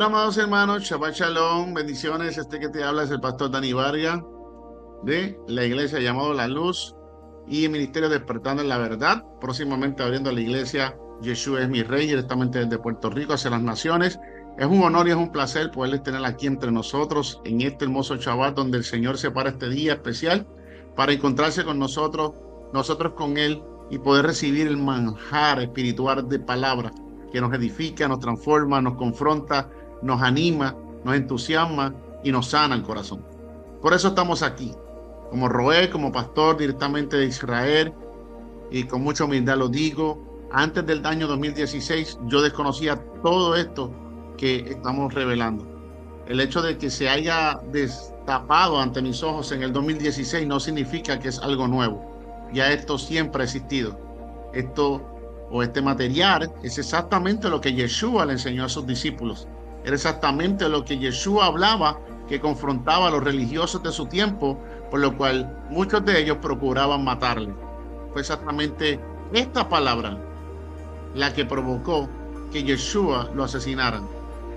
Bueno, amados hermanos, Shabbat Shalom, bendiciones. Este que te habla es el pastor Dani Vargas de la iglesia llamado La Luz y el Ministerio Despertando en la Verdad. Próximamente abriendo la iglesia Yeshua es mi Rey, directamente desde Puerto Rico hacia las naciones. Es un honor y es un placer poderles tener aquí entre nosotros en este hermoso Shabbat donde el Señor separa este día especial para encontrarse con nosotros, nosotros con Él y poder recibir el manjar espiritual de palabra que nos edifica, nos transforma, nos confronta, nos anima, nos entusiasma y nos sana el corazón. Por eso estamos aquí, como Roé, como pastor directamente de Israel, y con mucha humildad lo digo, antes del año 2016 yo desconocía todo esto que estamos revelando. El hecho de que se haya destapado ante mis ojos en el 2016 no significa que es algo nuevo. Ya esto siempre ha existido. Esto o este material es exactamente lo que Yeshua le enseñó a sus discípulos. Era exactamente lo que Yeshua hablaba, que confrontaba a los religiosos de su tiempo, por lo cual muchos de ellos procuraban matarle. Fue exactamente esta palabra la que provocó que Yeshua lo asesinaran,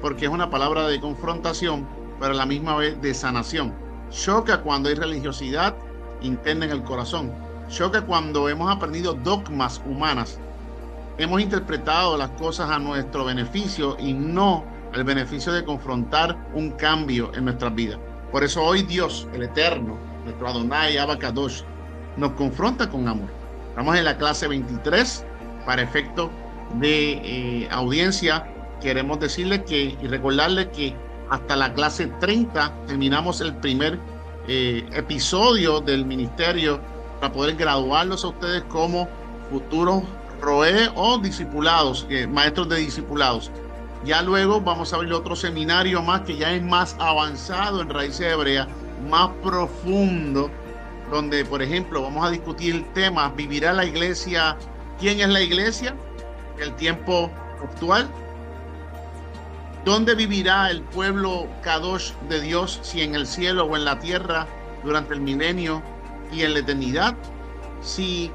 porque es una palabra de confrontación, pero a la misma vez de sanación. Choca cuando hay religiosidad interna en el corazón. Choca cuando hemos aprendido dogmas humanas. Hemos interpretado las cosas a nuestro beneficio y no al beneficio de confrontar un cambio en nuestras vidas. Por eso hoy Dios, el Eterno, nuestro Adonai Abacadosh, nos confronta con amor. Estamos en la clase 23 para efecto de audiencia. Queremos decirle que y recordarle que hasta la clase 30 terminamos el primer episodio del ministerio para poder graduarlos a ustedes como futuros Roé o discipulados, maestros de discipulados. Ya luego vamos a abrir otro seminario más que ya es más avanzado en raíces hebreas, más profundo, donde, por ejemplo, vamos a discutir el tema, ¿vivirá la iglesia? ¿Quién es la iglesia? El tiempo actual. ¿Dónde vivirá el pueblo Kadosh de Dios? Si en el cielo o en la tierra durante el milenio y en la eternidad. Si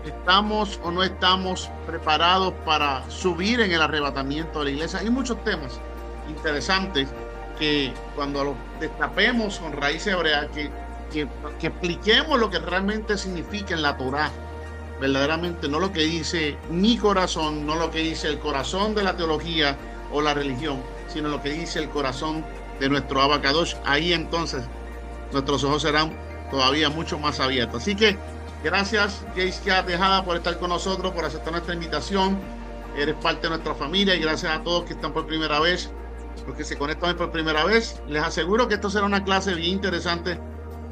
estamos o no estamos preparados para subir en el arrebatamiento de la iglesia. Hay muchos temas interesantes que cuando los destapemos con raíces hebreas, que expliquemos lo que realmente significa en la Torá, verdaderamente no lo que dice mi corazón, no lo que dice el corazón de la teología o la religión, sino lo que dice el corazón de nuestro Abacadosh. Ahí entonces nuestros ojos serán todavía mucho más abiertos. Así que gracias, Jaycia Tejada, por estar con nosotros, por aceptar nuestra invitación. Eres parte de nuestra familia y gracias a todos que están por primera vez, los que se conectan por primera vez. Les aseguro que esto será una clase bien interesante,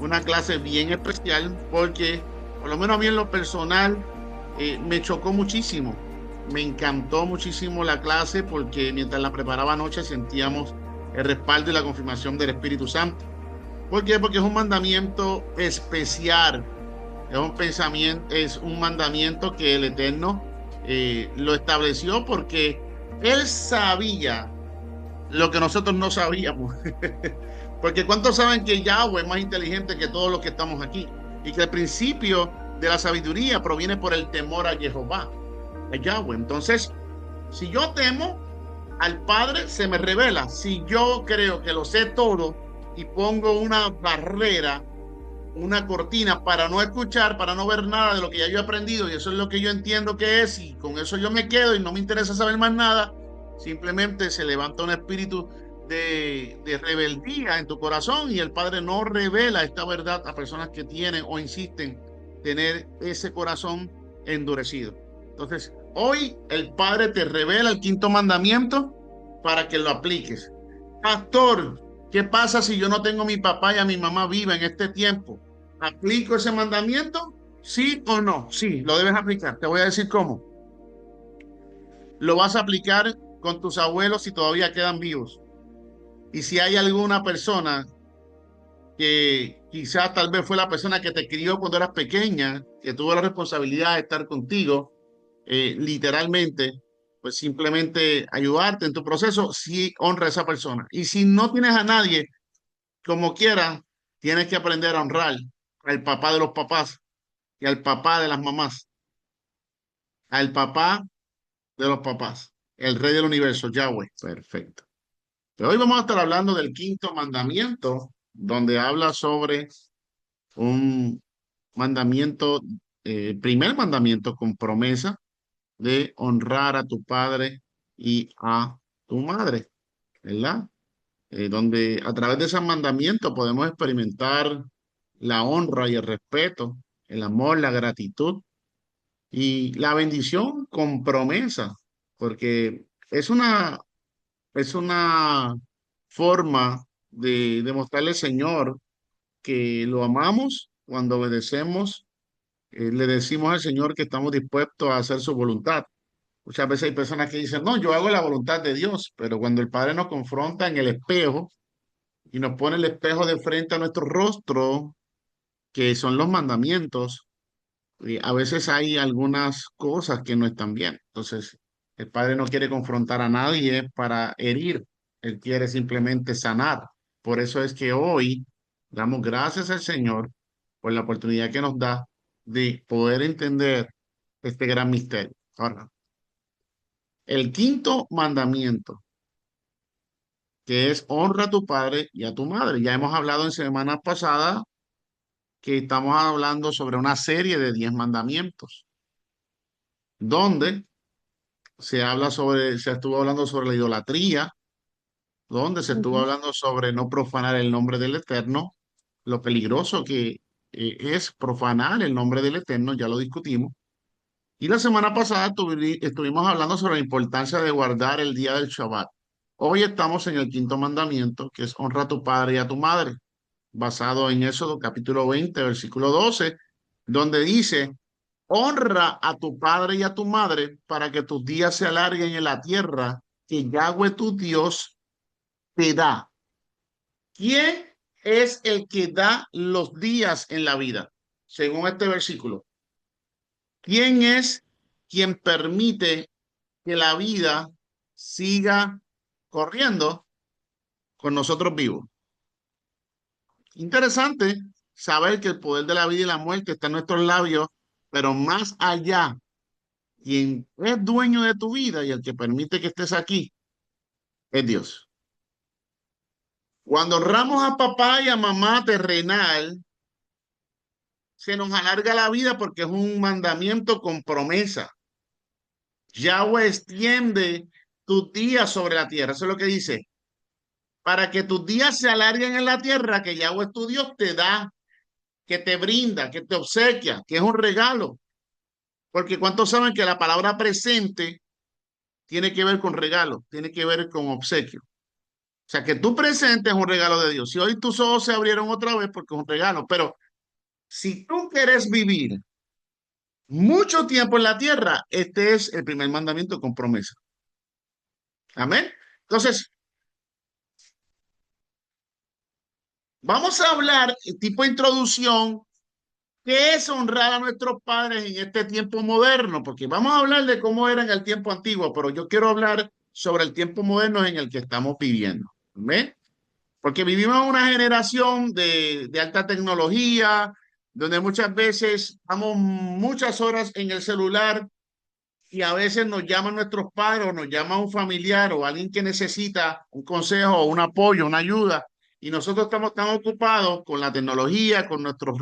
una clase bien especial, porque por lo menos a mí en lo personal me chocó muchísimo. Me encantó muchísimo la clase porque mientras la preparaba anoche sentíamos el respaldo y la confirmación del Espíritu Santo. ¿Por qué? Porque es un mandamiento especial. Es un mandamiento que el Eterno lo estableció porque Él sabía lo que nosotros no sabíamos. Porque ¿cuántos saben que Yahweh es más inteligente que todos los que estamos aquí? Y que el principio de la sabiduría proviene por el temor a Jehová, a Yahweh. Entonces, si yo temo al Padre, se me revela. Si yo creo que lo sé todo y pongo una barrera, una cortina para no escuchar, para no ver nada de lo que ya yo he aprendido y eso es lo que yo entiendo que es y con eso yo me quedo y no me interesa saber más nada, simplemente se levanta un espíritu de rebeldía en tu corazón y el Padre no revela esta verdad a personas que tienen o insisten tener ese corazón endurecido. Entonces, hoy el Padre te revela el quinto mandamiento para que lo apliques. Pastor, ¿qué pasa si yo no tengo a mi papá y a mi mamá viva en este tiempo? ¿Aplico ese mandamiento? ¿Sí o no? Sí, lo debes aplicar. Te voy a decir cómo. Lo vas a aplicar con tus abuelos si todavía quedan vivos. Y si hay alguna persona que quizás tal vez fue la persona que te crió cuando eras pequeña, que tuvo la responsabilidad de estar contigo, literalmente, pues simplemente ayudarte en tu proceso, si honra a esa persona. Y si no tienes a nadie, como quiera, tienes que aprender a honrar al papá de los papás y al papá de las mamás, al papá de los papás, el rey del universo, Yahweh. Perfecto. Hoy vamos a estar hablando del quinto mandamiento, donde habla sobre un mandamiento, primer mandamiento con promesa de honrar a tu padre y a tu madre, ¿verdad? Donde a través de ese mandamiento podemos experimentar la honra y el respeto, el amor, la gratitud y la bendición con promesa, porque es una forma de demostrarle al Señor que lo amamos cuando obedecemos, le decimos al Señor que estamos dispuestos a hacer su voluntad. Muchas veces hay personas que dicen, no, yo hago la voluntad de Dios, pero cuando el Padre nos confronta en el espejo y nos pone el espejo de frente a nuestro rostro, que son los mandamientos, a veces hay algunas cosas que no están bien. Entonces, el Padre no quiere confrontar a nadie para herir, Él quiere simplemente sanar. Por eso es que hoy damos gracias al Señor por la oportunidad que nos da de poder entender este gran misterio. Ahora, el quinto mandamiento, que es honra a tu padre y a tu madre. Ya hemos hablado en semana pasada que estamos hablando sobre una serie de 10 mandamientos, donde se estuvo hablando sobre la idolatría, donde se estuvo Ujú. hablando sobre no profanar el nombre del Eterno, lo peligroso que es profanar el nombre del Eterno, ya lo discutimos. Y la semana pasada estuvimos hablando sobre la importancia de guardar el día del Shabbat. Hoy estamos en el quinto mandamiento, que es honra a tu padre y a tu madre, basado en Éxodo capítulo 20, versículo 12, donde dice, honra a tu padre y a tu madre para que tus días se alarguen en la tierra que Yahweh tu Dios te da. ¿Quién es el que da los días en la vida? Según este versículo. ¿Quién es quien permite que la vida siga corriendo con nosotros vivos? Interesante saber que el poder de la vida y la muerte está en nuestros labios, pero más allá, quien es dueño de tu vida y el que permite que estés aquí es Dios. Cuando honramos a papá y a mamá terrenal, se nos alarga la vida porque es un mandamiento con promesa. Yahweh extiende tus días sobre la tierra. Eso es lo que dice. Para que tus días se alarguen en la tierra, que Yahweh tu Dios te da, que te brinda, que te obsequia, que es un regalo. Porque ¿cuántos saben que la palabra presente tiene que ver con regalo, tiene que ver con obsequio? O sea, que tu presente es un regalo de Dios. Si hoy tus ojos se abrieron otra vez porque es un regalo, pero si tú quieres vivir mucho tiempo en la tierra, este es el primer mandamiento con promesa. Amén. Entonces, vamos a hablar, tipo introducción, qué es honrar a nuestros padres en este tiempo moderno, porque vamos a hablar de cómo era en el tiempo antiguo, pero yo quiero hablar sobre el tiempo moderno en el que estamos viviendo. ¿Amén? Porque vivimos en una generación de alta tecnología, donde muchas veces estamos muchas horas en el celular y a veces nos llaman nuestros padres o nos llama un familiar o alguien que necesita un consejo o un apoyo, una ayuda, y nosotros estamos tan ocupados con la tecnología, con nuestras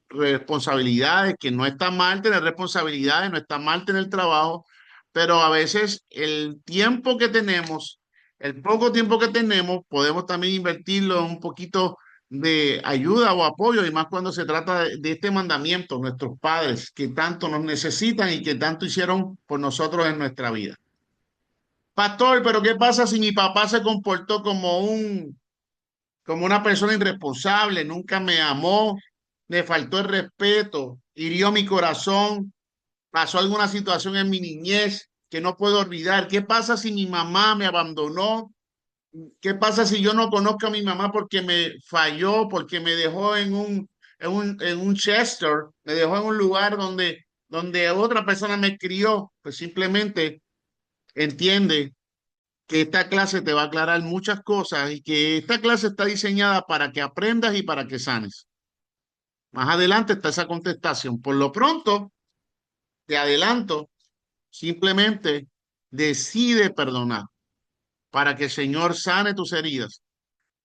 responsabilidades, que no está mal tener responsabilidades, no está mal tener trabajo, pero a veces el tiempo que tenemos, el poco tiempo que tenemos, podemos también invertirlo en un poquito de ayuda o apoyo, y más cuando se trata de este mandamiento, nuestros padres que tanto nos necesitan y que tanto hicieron por nosotros en nuestra vida. Pastor, pero ¿qué pasa si mi papá se comportó como una persona irresponsable, nunca me amó, me faltó el respeto, hirió mi corazón, pasó alguna situación en mi niñez que no puedo olvidar? ¿Qué pasa si mi mamá me abandonó? ¿Qué pasa si yo no conozco a mi mamá porque me falló, porque me dejó en un Chester, me dejó en un lugar donde otra persona me crió? Pues simplemente entiende que esta clase te va a aclarar muchas cosas y que esta clase está diseñada para que aprendas y para que sanes. Más adelante está esa contestación. Por lo pronto, te adelanto, simplemente decide perdonar. para que el Señor sane tus heridas.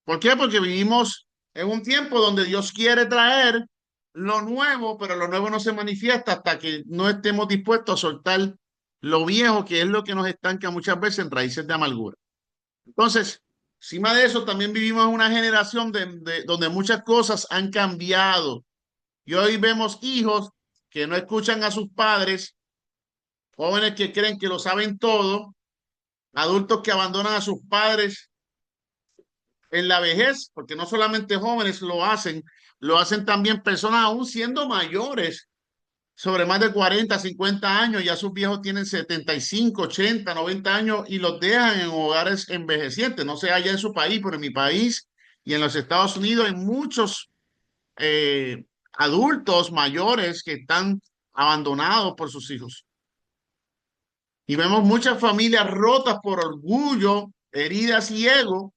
¿Por qué? Porque vivimos en un tiempo donde Dios quiere traer lo nuevo, pero lo nuevo no se manifiesta hasta que no estemos dispuestos a soltar lo viejo, que es lo que nos estanca muchas veces en raíces de amargura. Entonces, encima de eso, también vivimos en una generación donde muchas cosas han cambiado. Y hoy vemos hijos que no escuchan a sus padres, jóvenes que creen que lo saben todo, adultos que abandonan a sus padres en la vejez, porque no solamente jóvenes lo hacen también personas aún siendo mayores, sobre más de 40, 50 años, ya sus viejos tienen 75, 80, 90 años y los dejan en hogares envejecientes, no sé allá en su país, pero en mi país y en los Estados Unidos hay muchos adultos mayores que están abandonados por sus hijos. Y vemos muchas familias rotas por orgullo, heridas y ego,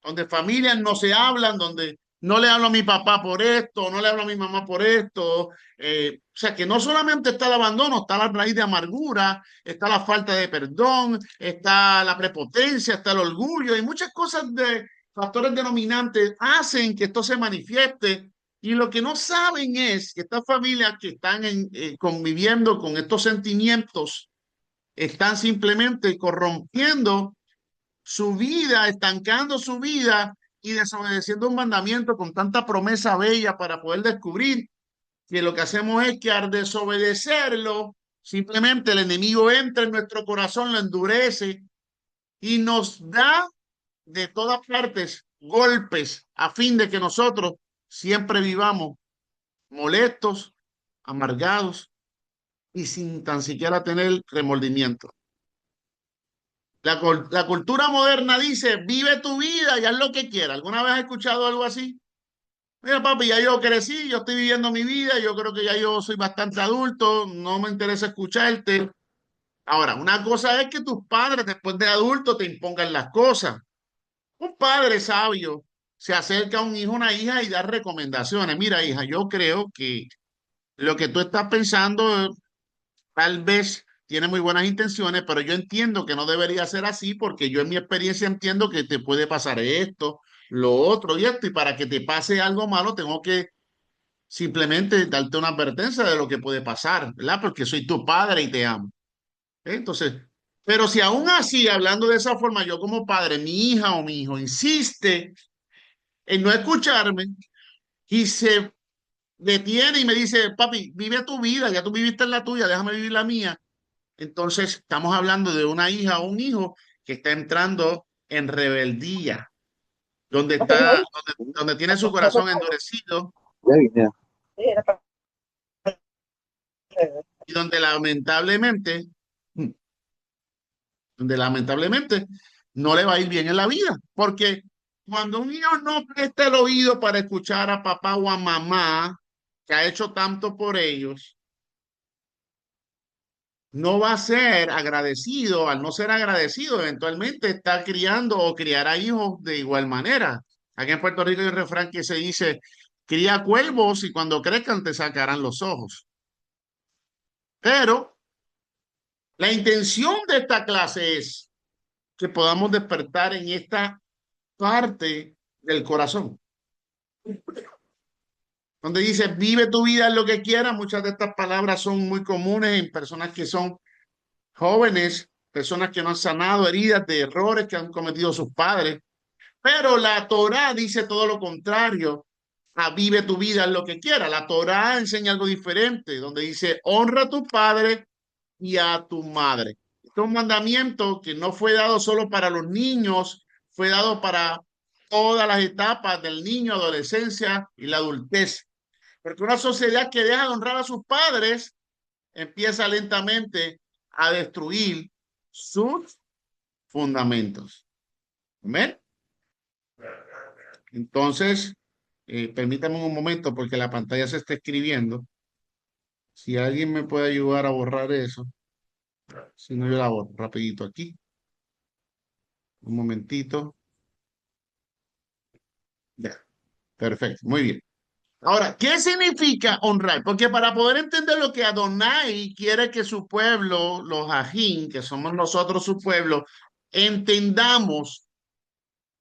donde familias no se hablan, donde no le hablo a mi papá por esto, no le hablo a mi mamá por esto. O sea que no solamente está el abandono, está la raíz de amargura, está la falta de perdón, está la prepotencia, está el orgullo y muchas cosas de factores denominantes hacen que esto se manifieste. Y lo que no saben es que estas familias que están conviviendo con estos sentimientos están simplemente corrompiendo su vida, estancando su vida y desobedeciendo un mandamiento con tanta promesa bella para poder descubrir que lo que hacemos es que al desobedecerlo, simplemente el enemigo entra en nuestro corazón, lo endurece y nos da de todas partes golpes a fin de que nosotros siempre vivamos molestos, amargados y sin tan siquiera tener remordimiento. La cultura moderna dice, vive tu vida y haz lo que quieras. ¿Alguna vez has escuchado algo así? Mira, papi, ya yo crecí, yo estoy viviendo mi vida, yo creo que ya yo soy bastante adulto, no me interesa escucharte. Ahora, una cosa es que tus padres después de adulto te impongan las cosas. Un padre sabio se acerca a un hijo, una hija y da recomendaciones. Mira, hija, yo creo que lo que tú estás pensando tal vez tiene muy buenas intenciones, pero yo entiendo que no debería ser así porque yo en mi experiencia entiendo que te puede pasar esto, lo otro y esto, y para que te pase algo malo tengo que simplemente darte una advertencia de lo que puede pasar, ¿verdad? Porque soy tu padre y te amo. Entonces, pero si aún así, hablando de esa forma, yo como padre, mi hija o mi hijo insiste en no escucharme y se detiene y me dice, papi, vive tu vida, ya tú viviste la tuya, déjame vivir la mía. Entonces, estamos hablando de una hija o un hijo que está entrando en rebeldía, donde tiene su corazón endurecido y donde lamentablemente no le va a ir bien en la vida, porque cuando un niño no presta el oído para escuchar a papá o a mamá, que ha hecho tanto por ellos, no va a ser agradecido, al no ser agradecido, eventualmente está criando o criará hijos de igual manera. Aquí en Puerto Rico hay un refrán que se dice, cría cuervos y cuando crezcan te sacarán los ojos. Pero la intención de esta clase es que podamos despertar en esta parte del corazón, donde dice, vive tu vida en lo que quieras. Muchas de estas palabras son muy comunes en personas que son jóvenes, personas que no han sanado heridas de errores que han cometido sus padres. Pero la Torá dice todo lo contrario. Vive tu vida en lo que quieras. La Torá enseña algo diferente, donde dice, honra a tu padre y a tu madre. Este es un mandamiento que no fue dado solo para los niños, fue dado para todas las etapas del niño, adolescencia y la adultez. Porque una sociedad que deja de honrar a sus padres empieza lentamente a destruir sus fundamentos. ¿Ven? Entonces, permítame un momento porque la pantalla se está escribiendo. Si alguien me puede ayudar a borrar eso, si no, yo la borro rapidito aquí. Un momentito. Ya, perfecto, muy bien. Ahora, ¿qué significa honrar? Porque para poder entender lo que Adonai quiere que su pueblo, los Ajín, que somos nosotros su pueblo, entendamos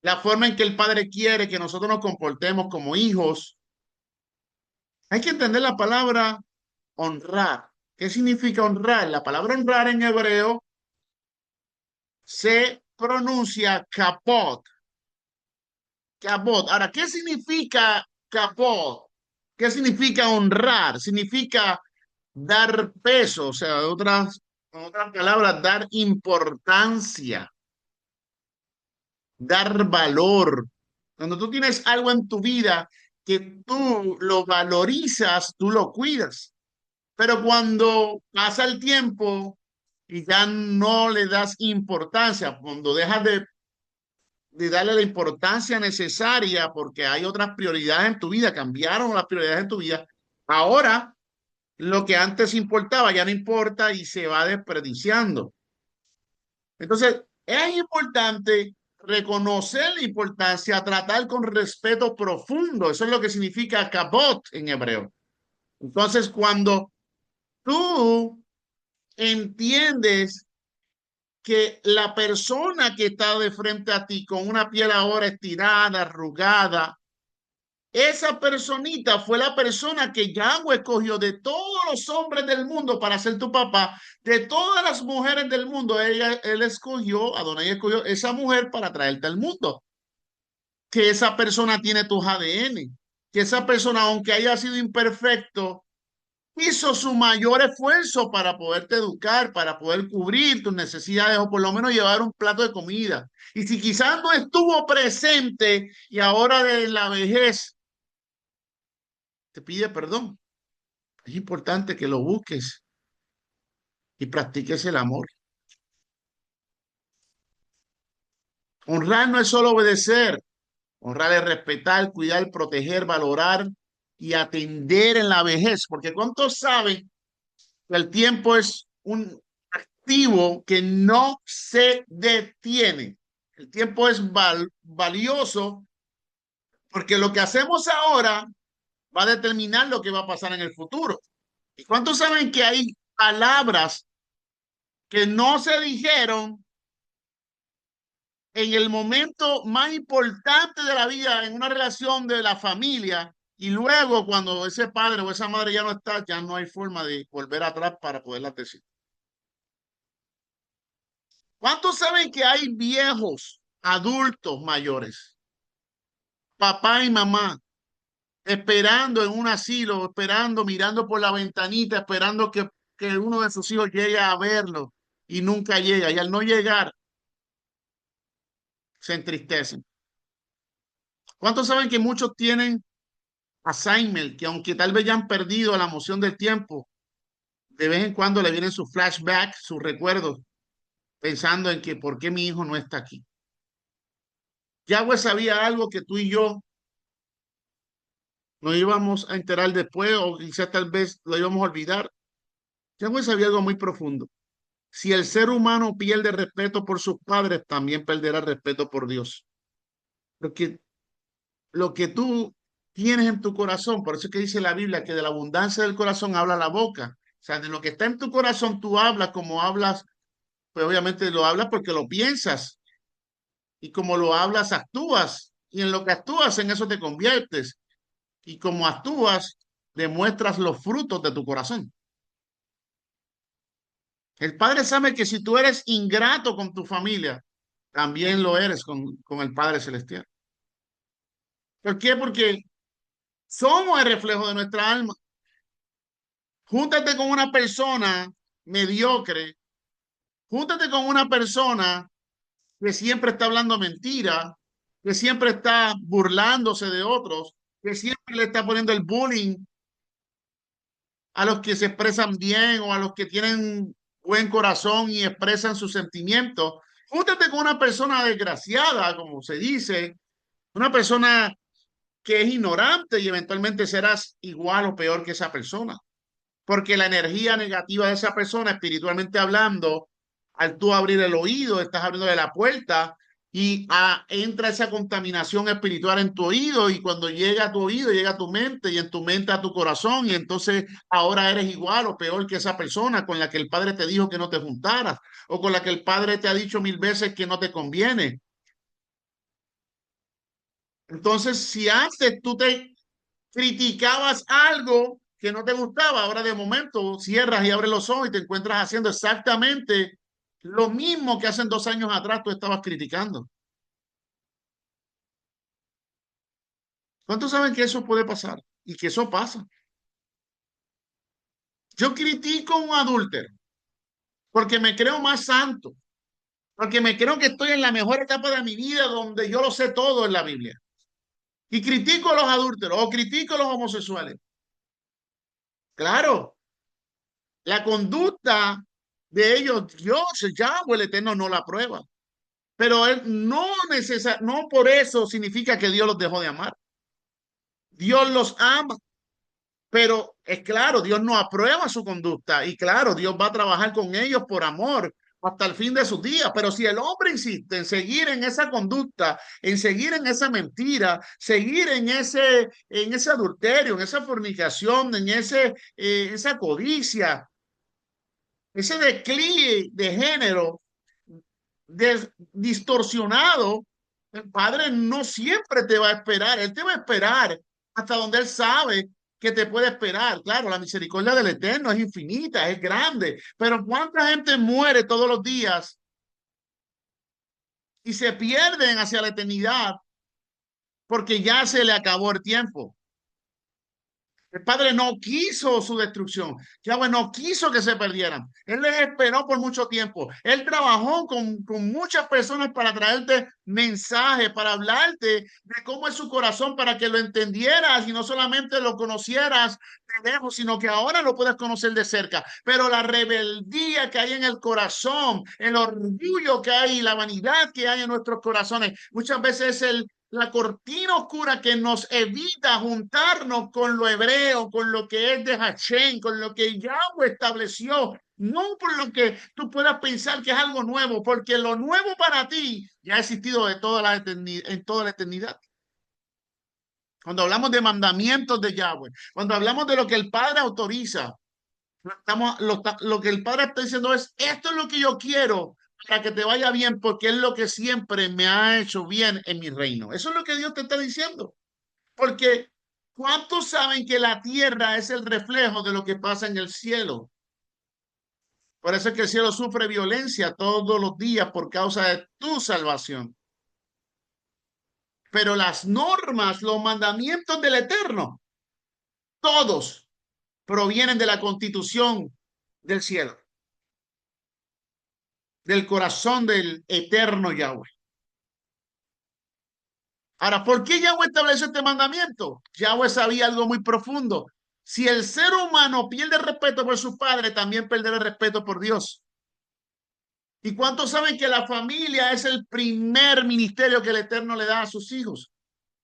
la forma en que el Padre quiere que nosotros nos comportemos como hijos, hay que entender la palabra honrar. ¿Qué significa honrar? La palabra honrar en hebreo se pronuncia kapot. Kapot. Ahora, ¿qué significa kapot? ¿Qué significa honrar? Significa dar peso, o sea, en otras palabras, dar importancia, dar valor. Cuando tú tienes algo en tu vida que tú lo valorizas, tú lo cuidas. Pero cuando pasa el tiempo y ya no le das importancia, cuando dejas de darle la importancia necesaria porque hay otras prioridades en tu vida, cambiaron las prioridades en tu vida, ahora lo que antes importaba ya no importa y se va desperdiciando. Entonces, es importante reconocer la importancia, tratar con respeto profundo. Eso es lo que significa kabot en hebreo. Entonces, cuando tú entiendes que la persona que está de frente a ti con una piel ahora estirada, arrugada, esa personita fue la persona que Yahweh escogió de todos los hombres del mundo para ser tu papá, de todas las mujeres del mundo, él escogió, Adonai escogió esa mujer para traerte al mundo. Que esa persona tiene tus ADN, que esa persona, aunque haya sido imperfecto, hizo su mayor esfuerzo para poderte educar, para poder cubrir tus necesidades o por lo menos llevar un plato de comida. Y si quizás no estuvo presente y ahora de la vejez te pide perdón, es importante que lo busques y practiques el amor. Honrar no es solo obedecer, honrar es respetar, cuidar, proteger, valorar y atender en la vejez, porque ¿cuántos saben que el tiempo es un activo que no se detiene? El tiempo es valioso porque lo que hacemos ahora va a determinar lo que va a pasar en el futuro. ¿Y cuántos saben que hay palabras que no se dijeron en el momento más importante de la vida, en una relación de la familia, y luego cuando ese padre o esa madre ya no está, ya no hay forma de volver atrás para poderlas decir? ¿Cuántos saben que hay viejos, adultos mayores, papá y mamá, esperando en un asilo, esperando, mirando por la ventanita, esperando que uno de sus hijos llegue a verlo y nunca llega? Y al no llegar, se entristecen. ¿Cuántos saben que muchos tienen Alzheimer, que aunque tal vez ya han perdido la emoción del tiempo, de vez en cuando le vienen sus flashbacks, sus recuerdos, pensando en que por qué mi hijo no está aquí? Yahweh sabía algo que tú y yo nos íbamos a enterar después o quizás tal vez lo íbamos a olvidar. Yahweh sabía algo muy profundo. Si el ser humano pierde respeto por sus padres, también perderá respeto por Dios. Porque lo que tú tienes en tu corazón, por eso es que dice la Biblia que de la abundancia del corazón habla la boca. O sea, de lo que está en tu corazón tú hablas como hablas, pues obviamente lo hablas porque lo piensas y como lo hablas actúas y en lo que actúas en eso te conviertes y como actúas demuestras los frutos de tu corazón. El Padre sabe que si tú eres ingrato con tu familia, también lo eres con el Padre Celestial. ¿Por qué? Porque somos el reflejo de nuestra alma. Júntate con una persona mediocre, júntate con una persona que siempre está hablando mentira, que siempre está burlándose de otros, que siempre le está poniendo el bullying a los que se expresan bien o a los que tienen buen corazón y expresan sus sentimientos. Júntate con una persona desgraciada, como se dice, una persona que es ignorante y eventualmente serás igual o peor que esa persona. Porque la energía negativa de esa persona, espiritualmente hablando, al tú abrir el oído, estás abriendo la puerta y entra esa contaminación espiritual en tu oído y cuando llega a tu oído llega a tu mente y en tu mente a tu corazón y entonces ahora eres igual o peor que esa persona con la que el padre te dijo que no te juntaras o con la que el padre te ha dicho 1000 veces que no te conviene. Entonces, si antes tú te criticabas algo que no te gustaba, ahora de momento cierras y abres los ojos y te encuentras haciendo exactamente lo mismo que hace 2 años atrás tú estabas criticando. ¿Cuántos saben que eso puede pasar? Y que eso pasa. Yo critico a un adúltero porque me creo más santo, porque me creo que estoy en la mejor etapa de mi vida donde yo lo sé todo en la Biblia. Y critico a los adúlteros o critico a los homosexuales. Claro, la conducta de ellos, Dios, Yahweh, el Eterno, no la prueba. Pero él no por eso significa que Dios los dejó de amar. Dios los ama. Pero es claro, Dios no aprueba su conducta y claro, Dios va a trabajar con ellos por amor hasta el fin de sus días. Pero si el hombre insiste en seguir en esa conducta, en seguir en esa mentira, seguir en ese adulterio, en esa fornicación, esa codicia, ese declive de género distorsionado, el Padre no siempre te va a esperar, Él te va a esperar hasta donde Él sabe que te puede esperar. Claro, la misericordia del Eterno es infinita, es grande, pero ¿cuánta gente muere todos los días y se pierden hacia la eternidad porque ya se le acabó el tiempo? El Padre no quiso su destrucción. Yahweh no quiso que se perdieran. Él les esperó por mucho tiempo. Él trabajó con muchas personas para traerte mensajes, para hablarte de cómo es su corazón, para que lo entendieras y no solamente lo conocieras de lejos, sino que ahora lo puedas conocer de cerca. Pero la rebeldía que hay en el corazón, el orgullo que hay, la vanidad que hay en nuestros corazones, muchas veces es la cortina oscura que nos evita juntarnos con lo hebreo, con lo que es de Hashem, con lo que Yahweh estableció, no por lo que tú puedas pensar que es algo nuevo, porque lo nuevo para ti ya ha existido de toda la en toda la eternidad. Cuando hablamos de mandamientos de Yahweh, cuando hablamos de lo que el Padre autoriza, lo que el Padre está diciendo es, esto es lo que yo quiero para que te vaya bien, porque es lo que siempre me ha hecho bien en mi reino. Eso es lo que Dios te está diciendo. Porque ¿cuántos saben que la tierra es el reflejo de lo que pasa en el cielo? Por eso es que el cielo sufre violencia todos los días por causa de tu salvación. Pero las normas, los mandamientos del Eterno, todos provienen de la constitución del cielo, del corazón del eterno Yahweh. Ahora, ¿por qué Yahweh estableció este mandamiento? Yahweh sabía algo muy profundo. Si el ser humano pierde el respeto por su padre, también perderá el respeto por Dios. ¿Y cuántos saben que la familia es el primer ministerio que el Eterno le da a sus hijos?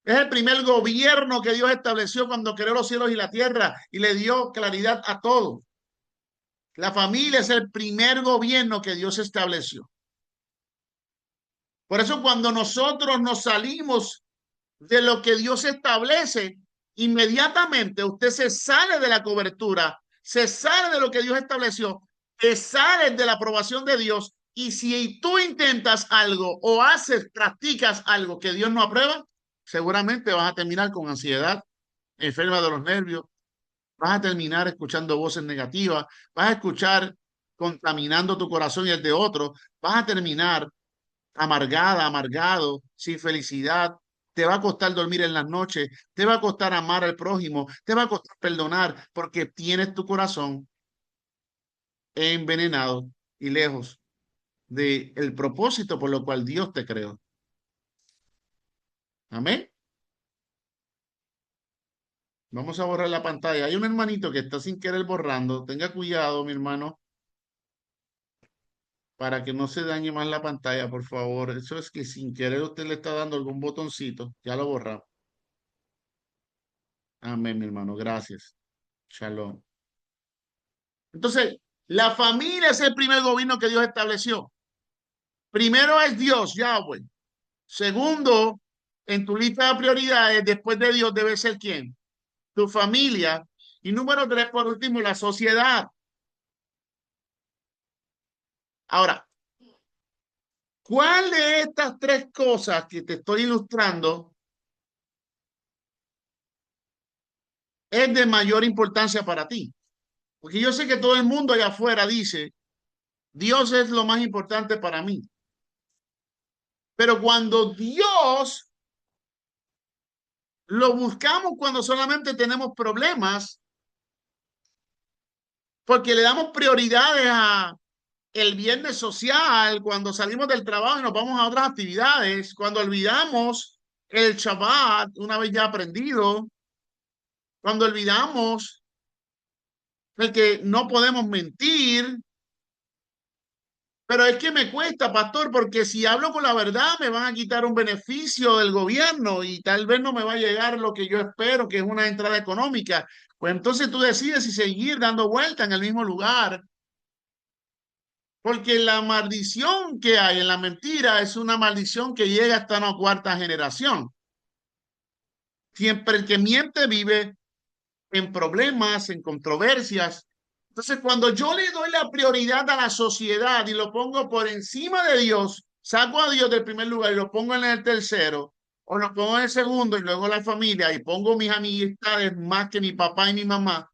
Es el primer gobierno que Dios estableció cuando creó los cielos y la tierra y le dio claridad a todo. La familia es el primer gobierno que Dios estableció. Por eso cuando nosotros nos salimos de lo que Dios establece, inmediatamente usted se sale de la cobertura, se sale de lo que Dios estableció, te sales de la aprobación de Dios y si tú intentas algo o haces, practicas algo que Dios no aprueba, seguramente vas a terminar con ansiedad, enferma de los nervios, vas a terminar escuchando voces negativas, vas a escuchar contaminando tu corazón y el de otro, vas a terminar amargada, amargado, sin felicidad. Te va a costar dormir en las noches, te va a costar amar al prójimo, te va a costar perdonar porque tienes tu corazón envenenado y lejos del propósito por lo cual Dios te creó. Amén. Vamos a borrar la pantalla. Hay un hermanito que está sin querer borrando. Tenga cuidado, mi hermano, para que no se dañe más la pantalla, por favor. Eso es que sin querer usted le está dando algún botoncito. Ya lo borra. Amén, mi hermano. Gracias. Shalom. Entonces, la familia es el primer gobierno que Dios estableció. Primero es Dios, Yahweh. Segundo, en tu lista de prioridades, después de Dios, debe ser ¿quién? Tu familia. Y número tres, por último, la sociedad. Ahora, ¿cuál de estas tres cosas que te estoy ilustrando es de mayor importancia para ti? Porque yo sé que todo el mundo allá afuera dice, Dios es lo más importante para mí. Pero cuando Dios lo buscamos cuando solamente tenemos problemas, porque le damos prioridades a el viernes social, cuando salimos del trabajo y nos vamos a otras actividades, cuando olvidamos el Shabbat, una vez ya aprendido, cuando olvidamos el que no podemos mentir, pero es que me cuesta, pastor, porque si hablo con la verdad me van a quitar un beneficio del gobierno y tal vez no me va a llegar lo que yo espero, que es una entrada económica. Pues entonces tú decides si seguir dando vuelta en el mismo lugar, porque la maldición que hay en la mentira es una maldición que llega hasta una cuarta generación. Siempre el que miente vive en problemas, en controversias. Entonces, cuando yo le doy la prioridad a la sociedad y lo pongo por encima de Dios, saco a Dios del primer lugar y lo pongo en el tercero, o lo pongo en el segundo y luego la familia, y pongo mis amistades más que mi papá y mi mamá,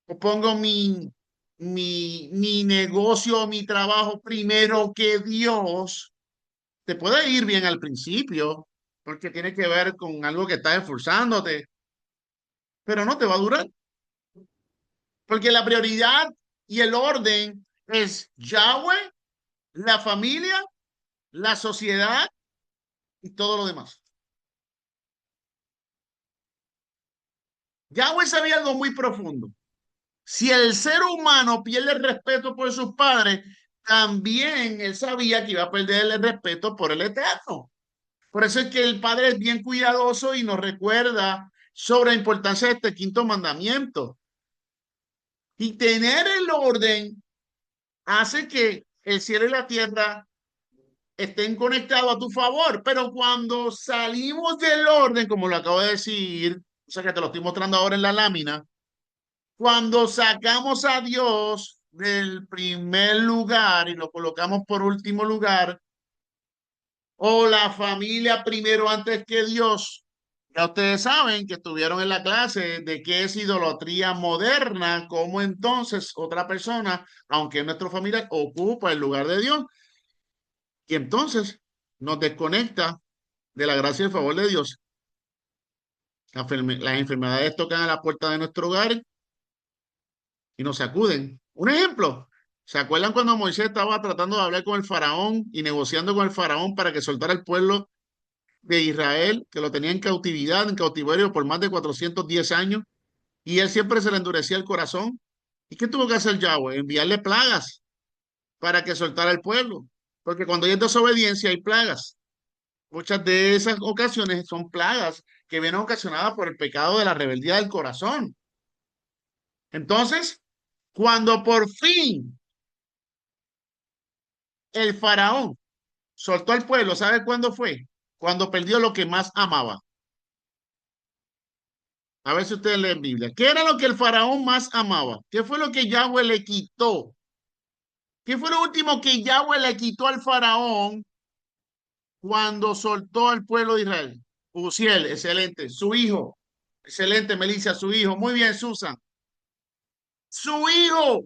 o pongo mi negocio, mi trabajo primero que Dios, te puede ir bien al principio, porque tiene que ver con algo que está esforzándote, pero no te va a durar. Porque la prioridad y el orden es Yahweh, la familia, la sociedad y todo lo demás. Yahweh sabía algo muy profundo. Si el ser humano pierde el respeto por sus padres, también él sabía que iba a perder el respeto por el Eterno. Por eso es que el Padre es bien cuidadoso y nos recuerda sobre la importancia de este quinto mandamiento. Y tener el orden hace que el cielo y la tierra estén conectados a tu favor. Pero cuando salimos del orden, como lo acabo de decir, o sea que te lo estoy mostrando ahora en la lámina, cuando sacamos a Dios del primer lugar y lo colocamos por último lugar, o la familia primero antes que Dios, ya ustedes saben que estuvieron en la clase de qué es idolatría moderna, cómo entonces otra persona, aunque es nuestra familia, ocupa el lugar de Dios y entonces nos desconecta de la gracia y el favor de Dios. Las enfermedades tocan a la puerta de nuestro hogar y nos sacuden. Un ejemplo, ¿se acuerdan cuando Moisés estaba tratando de hablar con el faraón y negociando con el faraón para que soltara el pueblo de Israel, que lo tenía en cautividad, en cautiverio por más de 410 años, y él siempre se le endurecía el corazón? ¿Y qué tuvo que hacer Yahweh? Enviarle plagas para que soltara el pueblo, porque cuando hay desobediencia hay plagas. Muchas de esas ocasiones son plagas que vienen ocasionadas por el pecado de la rebeldía del corazón. Entonces, cuando por fin el faraón soltó al pueblo, ¿sabe cuándo fue? Cuando perdió lo que más amaba. A ver si ustedes leen Biblia. ¿Qué era lo que el faraón más amaba? ¿Qué fue lo que Yahweh le quitó? ¿Qué fue lo último que Yahweh le quitó al faraón cuando soltó al pueblo de Israel? Uziel, excelente. Su hijo, excelente, Melissa, su hijo. Muy bien, Susan. Su hijo.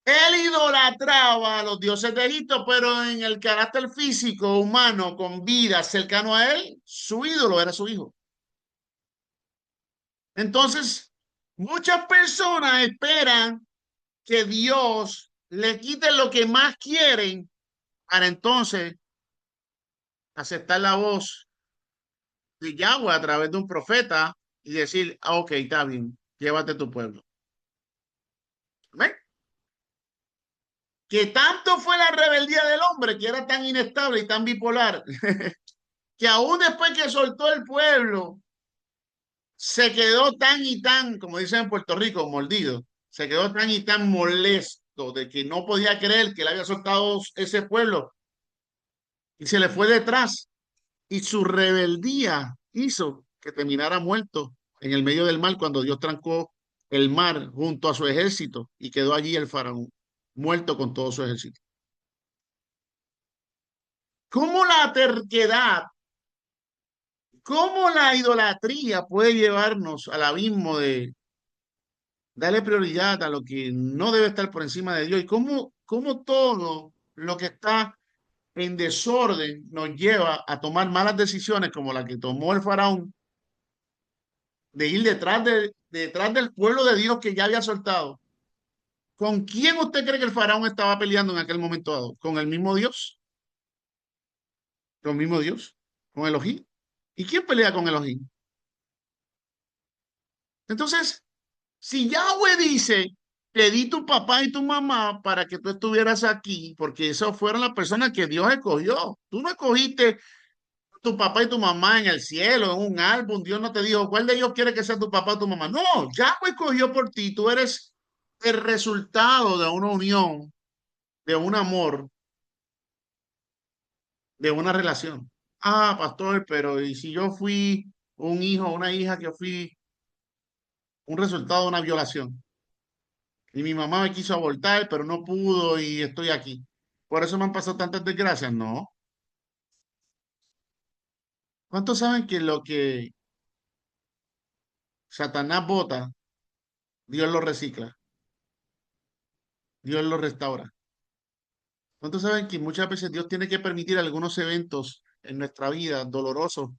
Él idolatraba a los dioses de Egipto, pero en el carácter físico, humano, con vida cercano a él, su ídolo era su hijo. Entonces, muchas personas esperan que Dios le quite lo que más quieren para entonces aceptar la voz de Yahweh a través de un profeta y decir, ah, ok, está bien, llévate tu pueblo. ¿Ven? Que tanto fue la rebeldía del hombre que era tan inestable y tan bipolar, que aún después que soltó el pueblo, se quedó tan y tan, como dicen en Puerto Rico, mordido, se quedó tan y tan molesto de que no podía creer que le había soltado ese pueblo, y se le fue detrás y su rebeldía hizo que terminara muerto en el medio del mar cuando Dios trancó el mar junto a su ejército y quedó allí el faraón muerto con todo su ejército. ¿Cómo la terquedad, cómo la idolatría puede llevarnos al abismo de darle prioridad a lo que no debe estar por encima de Dios? Y cómo todo lo que está en desorden nos lleva a tomar malas decisiones como la que tomó el faraón de ir detrás del pueblo de Dios que ya había soltado. ¿Con quién usted cree que el faraón estaba peleando en aquel momento dado? ¿Con el mismo Dios? ¿Con el mismo Dios? ¿Con Elohim? ¿Y quién pelea con Elohim? Entonces, si Yahweh dice, te di tu papá y tu mamá para que tú estuvieras aquí, porque esas fueron las personas que Dios escogió. Tú no escogiste tu papá y tu mamá en el cielo, en un álbum. Dios no te dijo, ¿cuál de ellos quiere que sea tu papá o tu mamá? No, Yahweh escogió por ti. Tú eres el resultado de una unión, de un amor, de una relación. Ah, pastor, pero ¿y si yo fui un hijo o una hija que fui un resultado de una violación? Y mi mamá me quiso abortar, pero no pudo y estoy aquí. Por eso me han pasado tantas desgracias. No. ¿Cuántos saben que lo que Satanás bota, Dios lo recicla, Dios lo restaura? ¿Cuántos saben que muchas veces Dios tiene que permitir algunos eventos en nuestra vida dolorosos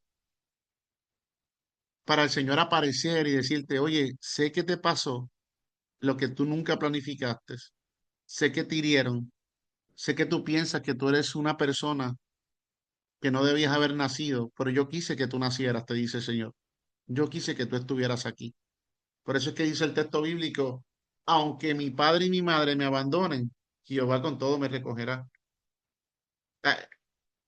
para el Señor aparecer y decirte, oye, sé que te pasó lo que tú nunca planificaste, sé que te hirieron, sé que tú piensas que tú eres una persona que no debías haber nacido, pero yo quise que tú nacieras, te dice el Señor. Yo quise que tú estuvieras aquí. Por eso es que dice el texto bíblico, aunque mi padre y mi madre me abandonen, Jehová con todo me recogerá. La,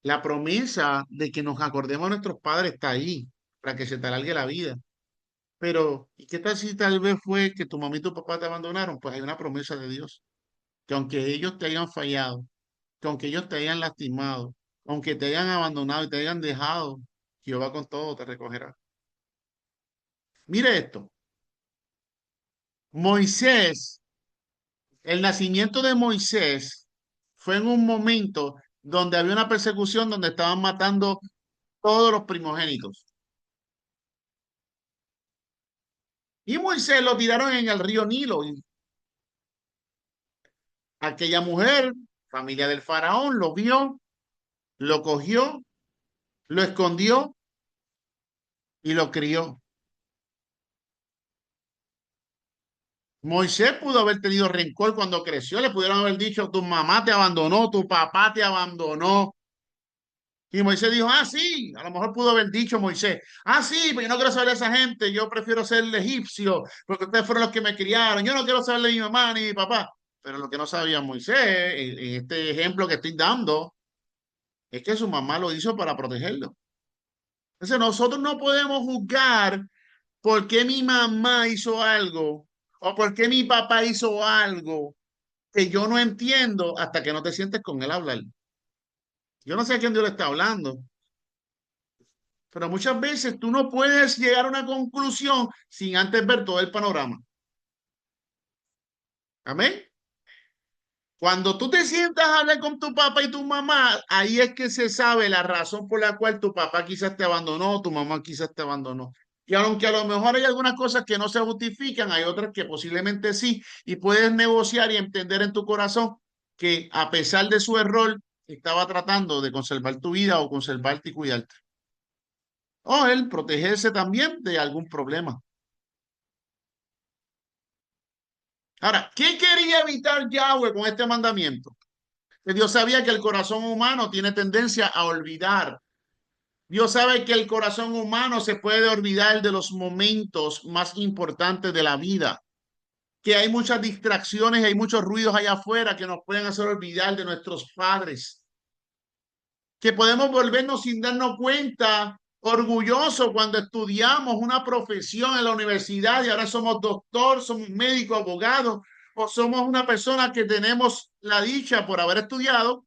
la promesa de que nos acordemos de nuestros padres está ahí, para que se te alargue la vida. Pero, ¿y qué tal si tal vez fue que tu mamá y tu papá te abandonaron? Pues hay una promesa de Dios, que aunque ellos te hayan fallado, que aunque ellos te hayan lastimado, aunque te hayan abandonado y te hayan dejado, Jehová con todo te recogerá. Mire esto, Moisés, el nacimiento de Moisés fue en un momento donde había una persecución donde estaban matando todos los primogénitos. Y Moisés lo tiraron en el río Nilo. Y aquella mujer, familia del faraón, lo vio, lo cogió, lo escondió y lo crió. Moisés pudo haber tenido rencor cuando creció, le pudieron haber dicho, tu mamá te abandonó, tu papá te abandonó. Y Moisés dijo, ah, sí, a lo mejor pudo haber dicho Moisés, ah, sí, pero yo no quiero saber de esa gente, yo prefiero ser el egipcio, porque ustedes fueron los que me criaron, yo no quiero saber de mi mamá ni mi papá. Pero lo que no sabía Moisés, en este ejemplo que estoy dando, es que su mamá lo hizo para protegerlo. Entonces nosotros no podemos juzgar por qué mi mamá hizo algo o por qué mi papá hizo algo que yo no entiendo hasta que no te sientes con él a hablar. Yo no sé a quién Dios le está hablando, pero muchas veces tú no puedes llegar a una conclusión sin antes ver todo el panorama. Amén. Cuando tú te sientas a hablar con tu papá y tu mamá, ahí es que se sabe la razón por la cual tu papá quizás te abandonó, tu mamá quizás te abandonó. Y aunque a lo mejor hay algunas cosas que no se justifican, hay otras que posiblemente sí, y puedes negociar y entender en tu corazón que a pesar de su error, estaba tratando de conservar tu vida o conservarte y cuidarte. O él protegerse también de algún problema. Ahora, ¿qué quería evitar Yahweh con este mandamiento? Que Dios sabía que el corazón humano tiene tendencia a olvidar. Dios sabe que el corazón humano se puede olvidar de los momentos más importantes de la vida, que hay muchas distracciones, hay muchos ruidos allá afuera que nos pueden hacer olvidar de nuestros padres, que podemos volvernos sin darnos cuenta orgullosos cuando estudiamos una profesión en la universidad y ahora somos doctor, somos médico, abogado, o somos una persona que tenemos la dicha por haber estudiado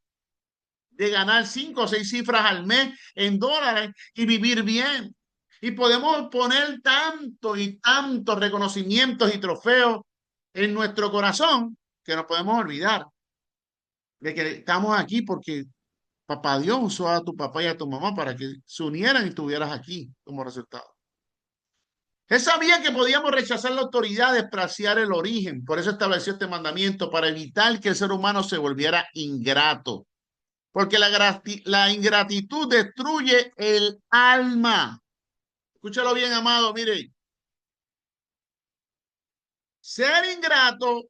de ganar 5 o 6 cifras al mes en dólares y vivir bien. Y podemos poner tanto y tantos reconocimientos y trofeos en nuestro corazón que nos podemos olvidar de que estamos aquí porque papá Dios usó a tu papá y a tu mamá para que se unieran y estuvieras aquí como resultado. Él sabía que podíamos rechazar la autoridad, despreciar el origen. Por eso estableció este mandamiento, para evitar que el ser humano se volviera ingrato. Porque la ingratitud destruye el alma. Escúchalo bien, amado. Mire, ser ingrato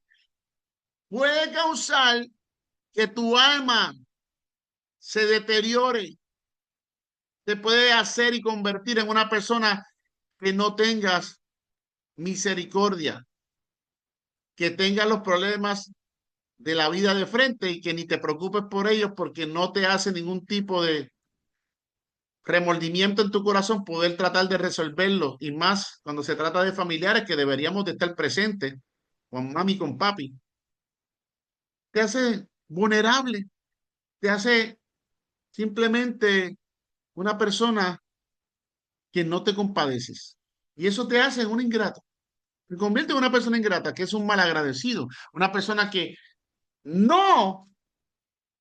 puede causar que tu alma se deteriore. Te puede hacer y convertir en una persona que no tengas misericordia, que tengas los problemas de la vida de frente y que ni te preocupes por ellos porque no te hace ningún tipo de remordimiento en tu corazón poder tratar de resolverlo. Y más cuando se trata de familiares que deberíamos de estar presentes con mami, con papi. Te hace vulnerable, te hace simplemente una persona que no te compadeces. Y eso te hace un ingrato. Te convierte en una persona ingrata, que es un malagradecido, una persona que no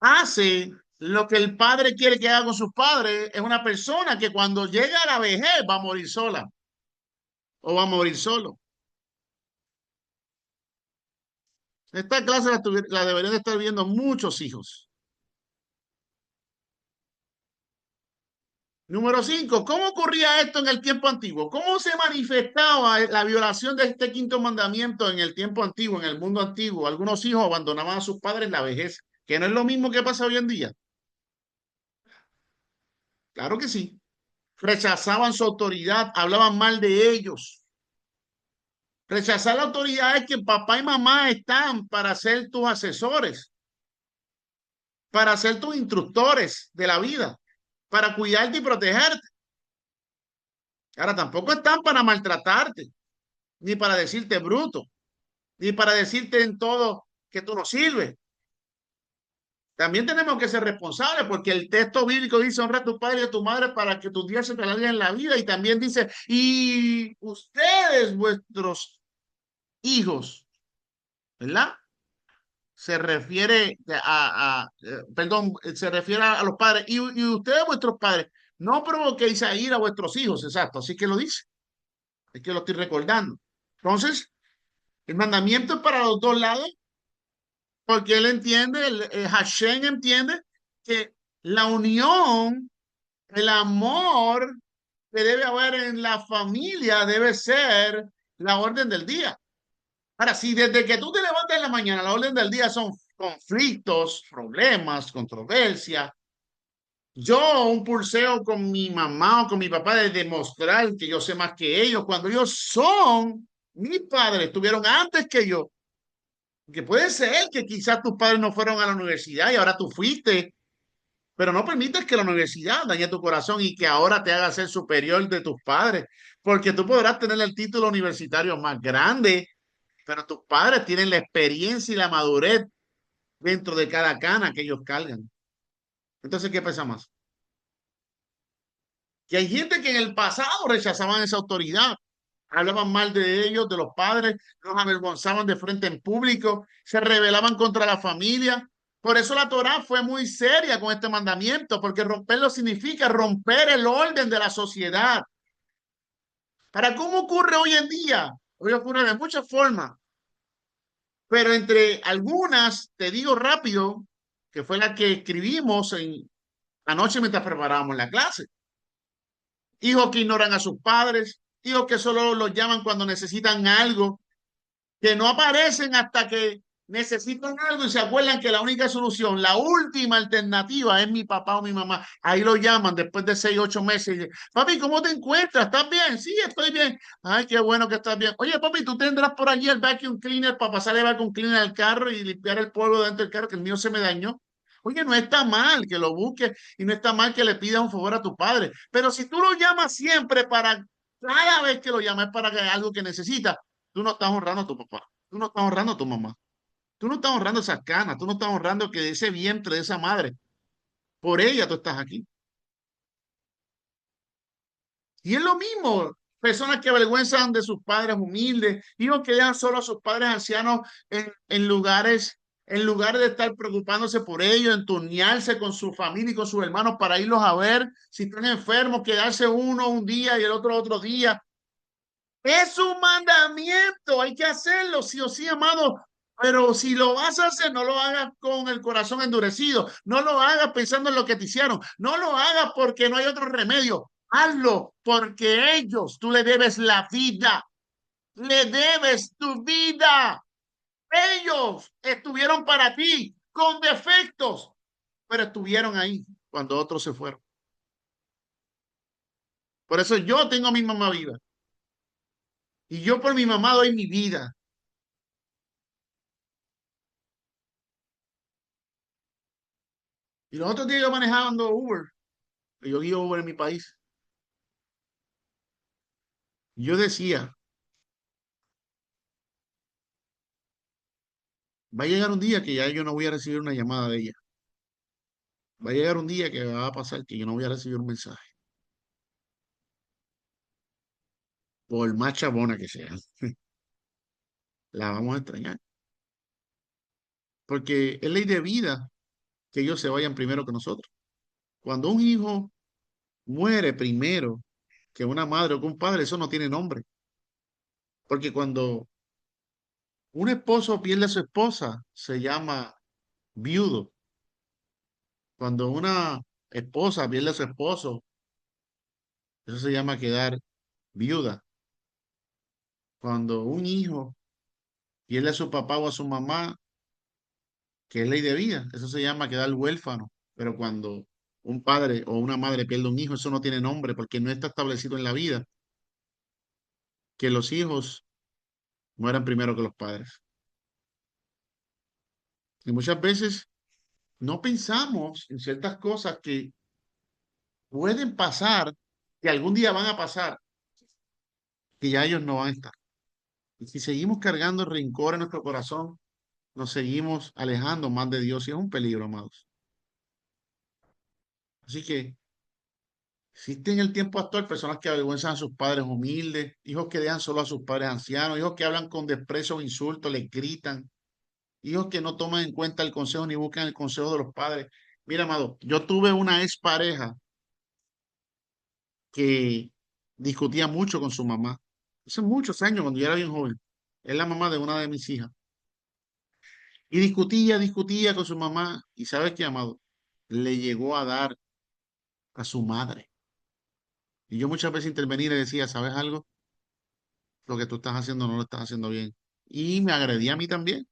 hace lo que el padre quiere que haga con sus padres. Es una persona que cuando llega a la vejez va a morir sola o va a morir solo. Esta clase la deberían de estar viendo muchos hijos. Número 5. ¿Cómo ocurría esto en el tiempo antiguo? ¿Cómo se manifestaba la violación de este quinto mandamiento en el tiempo antiguo, en el mundo antiguo? Algunos hijos abandonaban a sus padres en la vejez, que no es lo mismo que pasa hoy en día. Claro que sí. Rechazaban su autoridad, hablaban mal de ellos. Rechazar la autoridad es que papá y mamá están para ser tus asesores, para ser tus instructores de la vida, para cuidarte y protegerte. Ahora, tampoco están para maltratarte, ni para decirte bruto, ni para decirte en todo que tú no sirves. También tenemos que ser responsables porque el texto bíblico dice honra a tu padre y a tu madre para que tus días se te alarguen en la vida. Y también dice, y ustedes, vuestros hijos, ¿verdad? Se refiere perdón, se refiere a los padres. Y ustedes, vuestros padres, no provoquéis a ir a vuestros hijos, exacto. Así que lo dice. Es que lo estoy recordando. Entonces, el mandamiento es para los dos lados, porque él entiende, Hashem entiende que la unión, el amor que debe haber en la familia debe ser la orden del día. Ahora, si desde que tú te levantas en la mañana, la orden del día son conflictos, problemas, controversia, yo un pulseo con mi mamá o con mi papá de demostrar que yo sé más que ellos, cuando ellos son, mis padres estuvieron antes que yo, que puede ser que quizás tus padres no fueron a la universidad y ahora tú fuiste, pero no permites que la universidad dañe tu corazón y que ahora te haga ser superior de tus padres, porque tú podrás tener el título universitario más grande, pero tus padres tienen la experiencia y la madurez dentro de cada cana que ellos cargan. Entonces, ¿qué pesa más? Que hay gente que en el pasado rechazaban esa autoridad, hablaban mal de ellos, de los padres, los avergonzaban de frente en público, se rebelaban contra la familia. Por eso la Torá fue muy seria con este mandamiento, porque romperlo significa romper el orden de la sociedad. ¿Para cómo ocurre hoy en día? Hoy ocurre de muchas formas, pero entre algunas, te digo rápido, que fue la que escribimos anoche mientras preparábamos la clase. Hijos que ignoran a sus padres, hijos que solo los llaman cuando necesitan algo, que no aparecen hasta que necesitan algo y se acuerdan que la única solución, la última alternativa es mi papá o mi mamá. Ahí lo llaman después de 6, 8 meses. Y dicen, papi, ¿cómo te encuentras? ¿Estás bien? Sí, estoy bien. Ay, qué bueno que estás bien. Oye, papi, ¿tú tendrás por allí el vacuum cleaner para pasar el vacuum cleaner al carro y limpiar el polvo dentro del carro que el mío se me dañó? Oye, no está mal que lo busques y no está mal que le pidas un favor a tu padre, pero si tú lo llamas siempre para, cada vez que lo llamas para que algo que necesita, tú no estás honrando a tu papá, tú no estás honrando a tu mamá, tú no estás honrando esas canas, tú no estás honrando que de ese vientre de esa madre Por ella tú estás aquí. Y es lo mismo, personas que avergüenzan de sus padres humildes, hijos que dejan solo a sus padres ancianos en lugar de estar preocupándose por ellos, en turnearse con su familia y con sus hermanos para irlos a ver, si están enfermos, quedarse uno un día y el otro día. Es un mandamiento, hay que hacerlo, sí o sí, amado. Pero si lo vas a hacer, no lo hagas con el corazón endurecido, no lo hagas pensando en lo que te hicieron, no lo hagas porque no hay otro remedio. Hazlo porque ellos, tú le debes la vida, le debes tu vida. Ellos estuvieron para ti con defectos, pero estuvieron ahí cuando otros se fueron. Por eso yo tengo a mi mamá viva y yo por mi mamá doy mi vida. Y los otros días yo manejando Uber, que yo guío Uber en mi país, yo decía, va a llegar un día que ya yo no voy a recibir una llamada de ella. Va a llegar un día que va a pasar que yo no voy a recibir un mensaje, por más chabona que sea. La vamos a extrañar, porque es ley de vida que ellos se vayan primero que nosotros. Cuando un hijo muere primero que una madre o que un padre, eso no tiene nombre, porque cuando un esposo pierde a su esposa, se llama viudo. Cuando una esposa pierde a su esposo, eso se llama quedar viuda. Cuando un hijo pierde a su papá o a su mamá, que es ley de vida, eso se llama quedar huérfano. Pero cuando un padre o una madre pierde un hijo, eso no tiene nombre porque no está establecido en la vida que los hijos mueran primero que los padres. Y muchas veces no pensamos en ciertas cosas que pueden pasar, que algún día van a pasar, que ya ellos no van a estar. Y si seguimos cargando rencor en nuestro corazón, nos seguimos alejando más de Dios y es un peligro, amados. Así que existe en el tiempo actual personas que avergüenzan a sus padres humildes, hijos que dejan solo a sus padres ancianos, hijos que hablan con desprecio o insulto, les gritan, hijos que no toman en cuenta el consejo ni buscan el consejo de los padres. Mira, amado, yo tuve una expareja que discutía mucho con su mamá. Hace muchos años, cuando yo era bien joven. Es la mamá de una de mis hijas. Y discutía con su mamá. ¿Y sabes qué, amado? Le llegó a dar a su madre. Y yo muchas veces intervenía y le decía, ¿sabes algo? Lo que tú estás haciendo no lo estás haciendo bien. Y me agredía a mí también.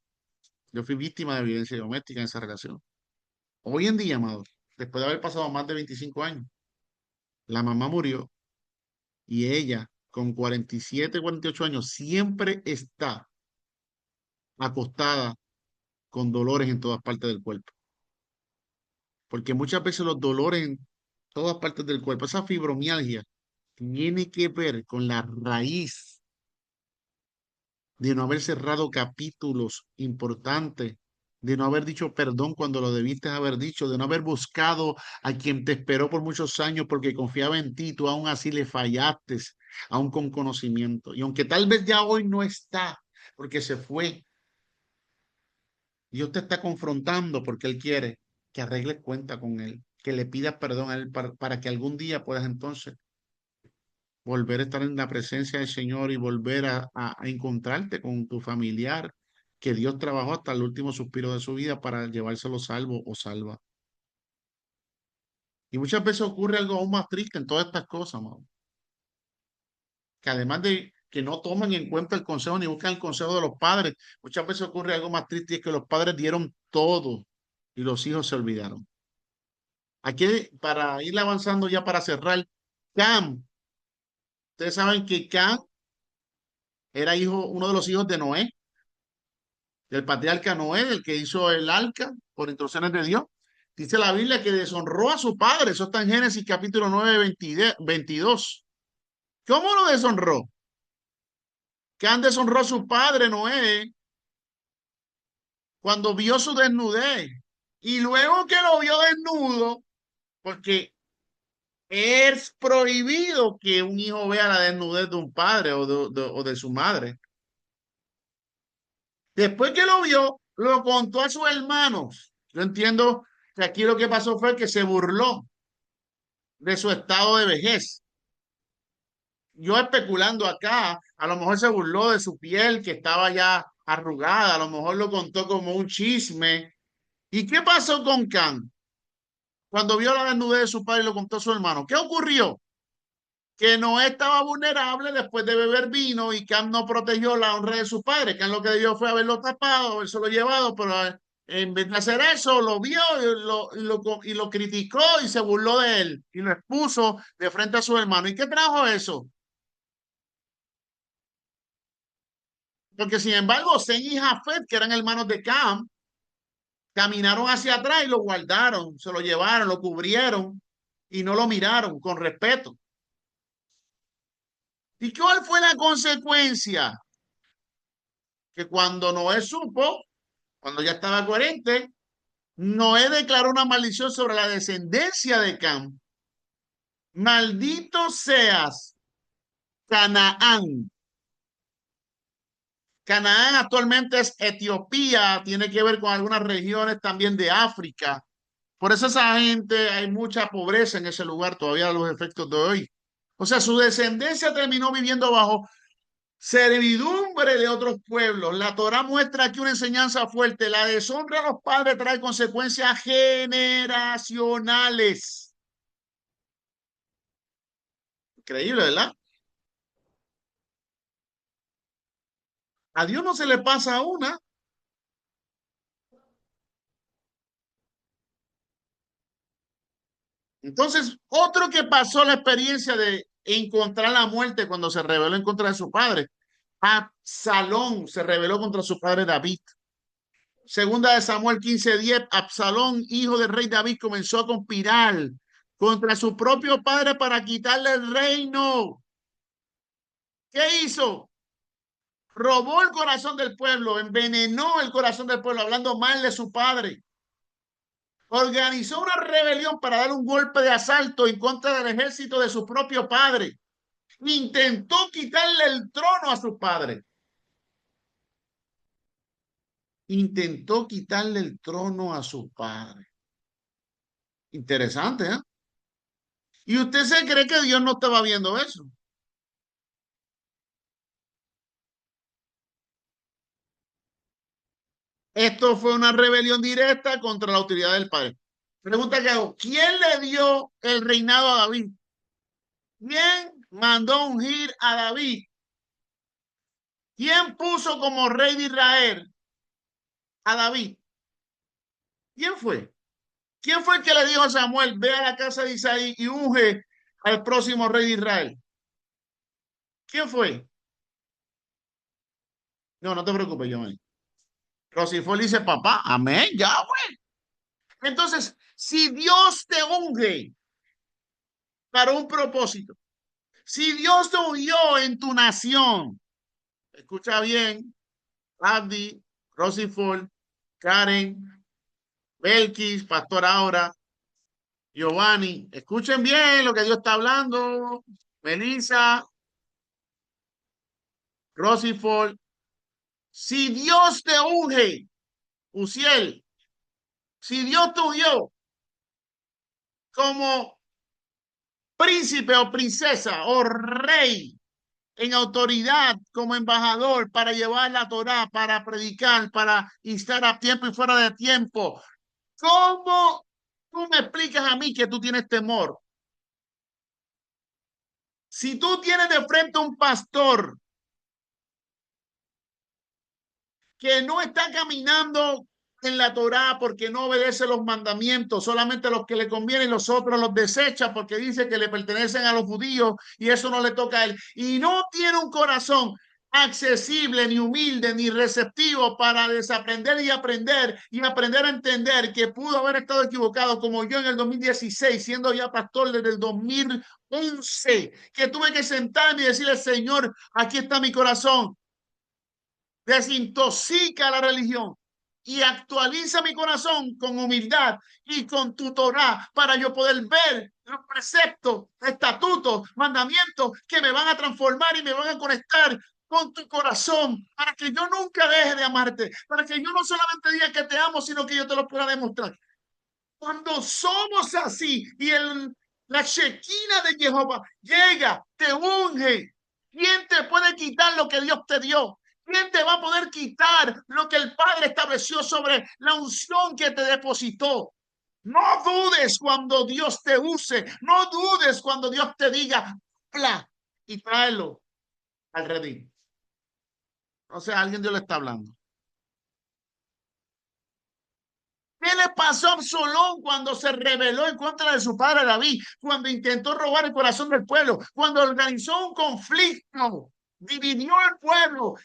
Yo fui víctima de violencia doméstica en esa relación. Hoy en día, amado, después de haber pasado más de 25 años, la mamá murió y ella, con 47, 48 años, siempre está acostada con dolores en todas partes del cuerpo. Porque muchas veces los dolores en todas partes del cuerpo, esa fibromialgia, tiene que ver con la raíz de no haber cerrado capítulos importantes, de no haber dicho perdón cuando lo debiste haber dicho, de no haber buscado a quien te esperó por muchos años porque confiaba en ti, tú aún así le fallaste, aún con conocimiento. Y aunque tal vez ya hoy no está, porque se fue, Dios te está confrontando porque Él quiere que arregles cuenta con Él, que le pidas perdón a Él para que algún día puedas entonces volver a estar en la presencia del Señor y volver a encontrarte con tu familiar que Dios trabajó hasta el último suspiro de su vida para llevárselo salvo o salva. Y muchas veces ocurre algo aún más triste en todas estas cosas, mano, que además de que no toman en cuenta el consejo ni buscan el consejo de los padres, muchas veces ocurre algo más triste y es que los padres dieron todo y los hijos se olvidaron. Aquí, para ir avanzando ya para cerrar, Cam, ustedes saben que Cam era uno de los hijos de Noé, del patriarca Noé, del que hizo el arca por instrucciones de Dios. Dice la Biblia que deshonró a su padre. Eso está en Génesis capítulo 9, 22. ¿Cómo lo deshonró? Que deshonró a su padre Noé cuando vio su desnudez. Y luego que lo vio desnudo, porque es prohibido que un hijo vea la desnudez de un padre o de su madre. Después que lo vio, lo contó a sus hermanos. Yo entiendo que aquí lo que pasó fue que se burló de su estado de vejez. Yo especulando acá, a lo mejor se burló de su piel que estaba ya arrugada, a lo mejor lo contó como un chisme. ¿Y qué pasó con Can? Cuando vio la desnudez de su padre y lo contó a su hermano, ¿qué ocurrió? Que Noé estaba vulnerable después de beber vino y Cam no protegió la honra de su padre. Cam lo que debió fue haberlo tapado, haberlo llevado, pero en vez de hacer eso, lo vio y lo criticó y se burló de él y lo expuso de frente a su hermano. ¿Y qué trajo eso? Porque sin embargo, Sem y Jafet, que eran hermanos de Cam, caminaron hacia atrás y lo guardaron, se lo llevaron, lo cubrieron y no lo miraron con respeto. ¿Y cuál fue la consecuencia? Que cuando Noé supo, cuando ya estaba coherente, Noé declaró una maldición sobre la descendencia de Cam. Maldito seas, Canaán. Canaán actualmente es Etiopía, tiene que ver con algunas regiones también de África. Por eso esa gente, hay mucha pobreza en ese lugar todavía a los efectos de hoy. O sea, su descendencia terminó viviendo bajo servidumbre de otros pueblos. La Torá muestra aquí una enseñanza fuerte. La deshonra a los padres trae consecuencias generacionales. Increíble, ¿verdad? A Dios no se le pasa una. Entonces, otro que pasó la experiencia de encontrar la muerte cuando se rebeló en contra de su padre. Absalón se rebeló contra su padre David. Segunda de Samuel 15:10, Absalón, hijo del rey David, comenzó a conspirar contra su propio padre para quitarle el reino. ¿Qué hizo? Robó el corazón del pueblo, envenenó el corazón del pueblo, hablando mal de su padre. Organizó una rebelión para dar un golpe de asalto en contra del ejército de su propio padre. Intentó quitarle el trono a su padre. Intentó quitarle el trono a su padre. Interesante, ¿eh? ¿Y usted se cree que Dios no estaba viendo eso? Esto fue una rebelión directa contra la autoridad del padre. Pregunta que hago, ¿quién le dio el reinado a David? ¿Quién mandó ungir a David? ¿Quién puso como rey de Israel a David? ¿Quién fue? ¿Quién fue el que le dijo a Samuel, ve a la casa de Isaí y unge al próximo rey de Israel? ¿Quién fue? No, no te preocupes, Giovanni. Rosifol dice, papá, amén, ya, güey. Entonces, si Dios te unge para un propósito, si Dios te ungió en tu nación, escucha bien, Abdi, Rosifol, Karen, Belkis, Pastor Aura, Giovanni, escuchen bien lo que Dios está hablando. Melissa, Rosifol, si Dios te unge, Uciel, si Dios te ungió como príncipe o princesa o rey en autoridad como embajador para llevar la Torá, para predicar, para instar a tiempo y fuera de tiempo, ¿cómo tú me explicas a mí que tú tienes temor? Si tú tienes de frente un pastor que no está caminando en la Torá porque no obedece los mandamientos, solamente los que le convienen, los otros los desecha porque dice que le pertenecen a los judíos y eso no le toca a él. Y no tiene un corazón accesible, ni humilde, ni receptivo para desaprender y aprender a entender que pudo haber estado equivocado como yo en el 2016, siendo ya pastor desde el 2011, que tuve que sentarme y decirle, Señor, aquí está mi corazón, desintoxica la religión y actualiza mi corazón con humildad y con tu Torah para yo poder ver los preceptos, estatutos, mandamientos que me van a transformar y me van a conectar con tu corazón, para que yo nunca deje de amarte, para que yo no solamente diga que te amo, sino que yo te lo pueda demostrar. Cuando somos así y la Shekinah de Jehová llega, te unge, ¿quién te puede quitar lo que Dios te dio? ¿Quién te va a poder quitar lo que el Padre estableció sobre la unción que te depositó? No dudes cuando Dios te use, no dudes cuando Dios te diga, habla y tráelo al redil. O sea, alguien Dios le está hablando. ¿Qué le pasó a Absalón cuando se rebeló en contra de su padre David? Cuando intentó robar el corazón del pueblo, cuando organizó un conflicto, dividió el pueblo,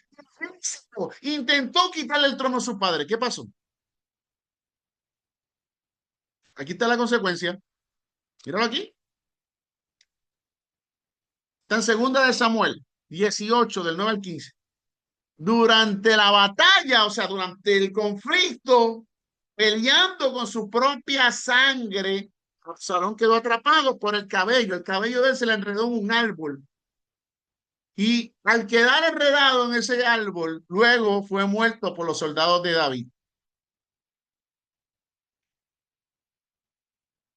intentó quitarle el trono a su padre. ¿Qué pasó? Aquí está la consecuencia. Míralo aquí. Está en segunda de Samuel 18, del 9 al 15. Durante la batalla, o sea, durante el conflicto, peleando con su propia sangre, Absalón quedó atrapado por el cabello. El cabello de él se le enredó en un árbol. Y al quedar enredado en ese árbol, luego fue muerto por los soldados de David.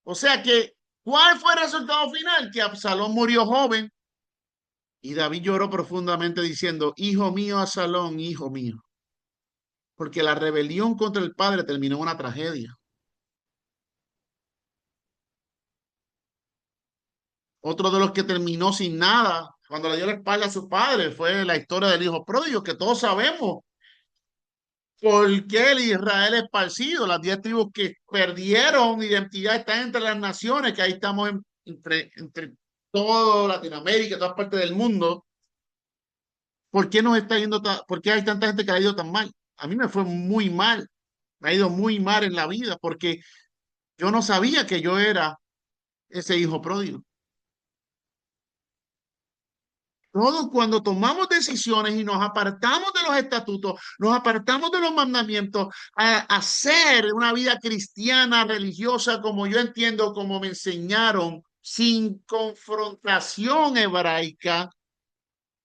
O sea que, ¿cuál fue el resultado final? Que Absalón murió joven y David lloró profundamente diciendo, hijo mío, Absalón, hijo mío. Porque la rebelión contra el padre terminó en una tragedia. Otro de los que terminó sin nada cuando le dio la espalda a su padre fue la historia del hijo pródigo, que todos sabemos por qué el Israel esparcido, las 10 tribus que perdieron identidad están entre las naciones, que ahí estamos entre toda Latinoamérica, todas partes del mundo. ¿Por qué nos está yendo por qué hay tanta gente que ha ido tan mal? A mí me fue muy mal, me ha ido muy mal en la vida porque yo no sabía que yo era ese hijo pródigo. Todos cuando tomamos decisiones y nos apartamos de los estatutos, nos apartamos de los mandamientos, a hacer una vida cristiana, religiosa, como yo entiendo, como me enseñaron, sin confrontación hebraica,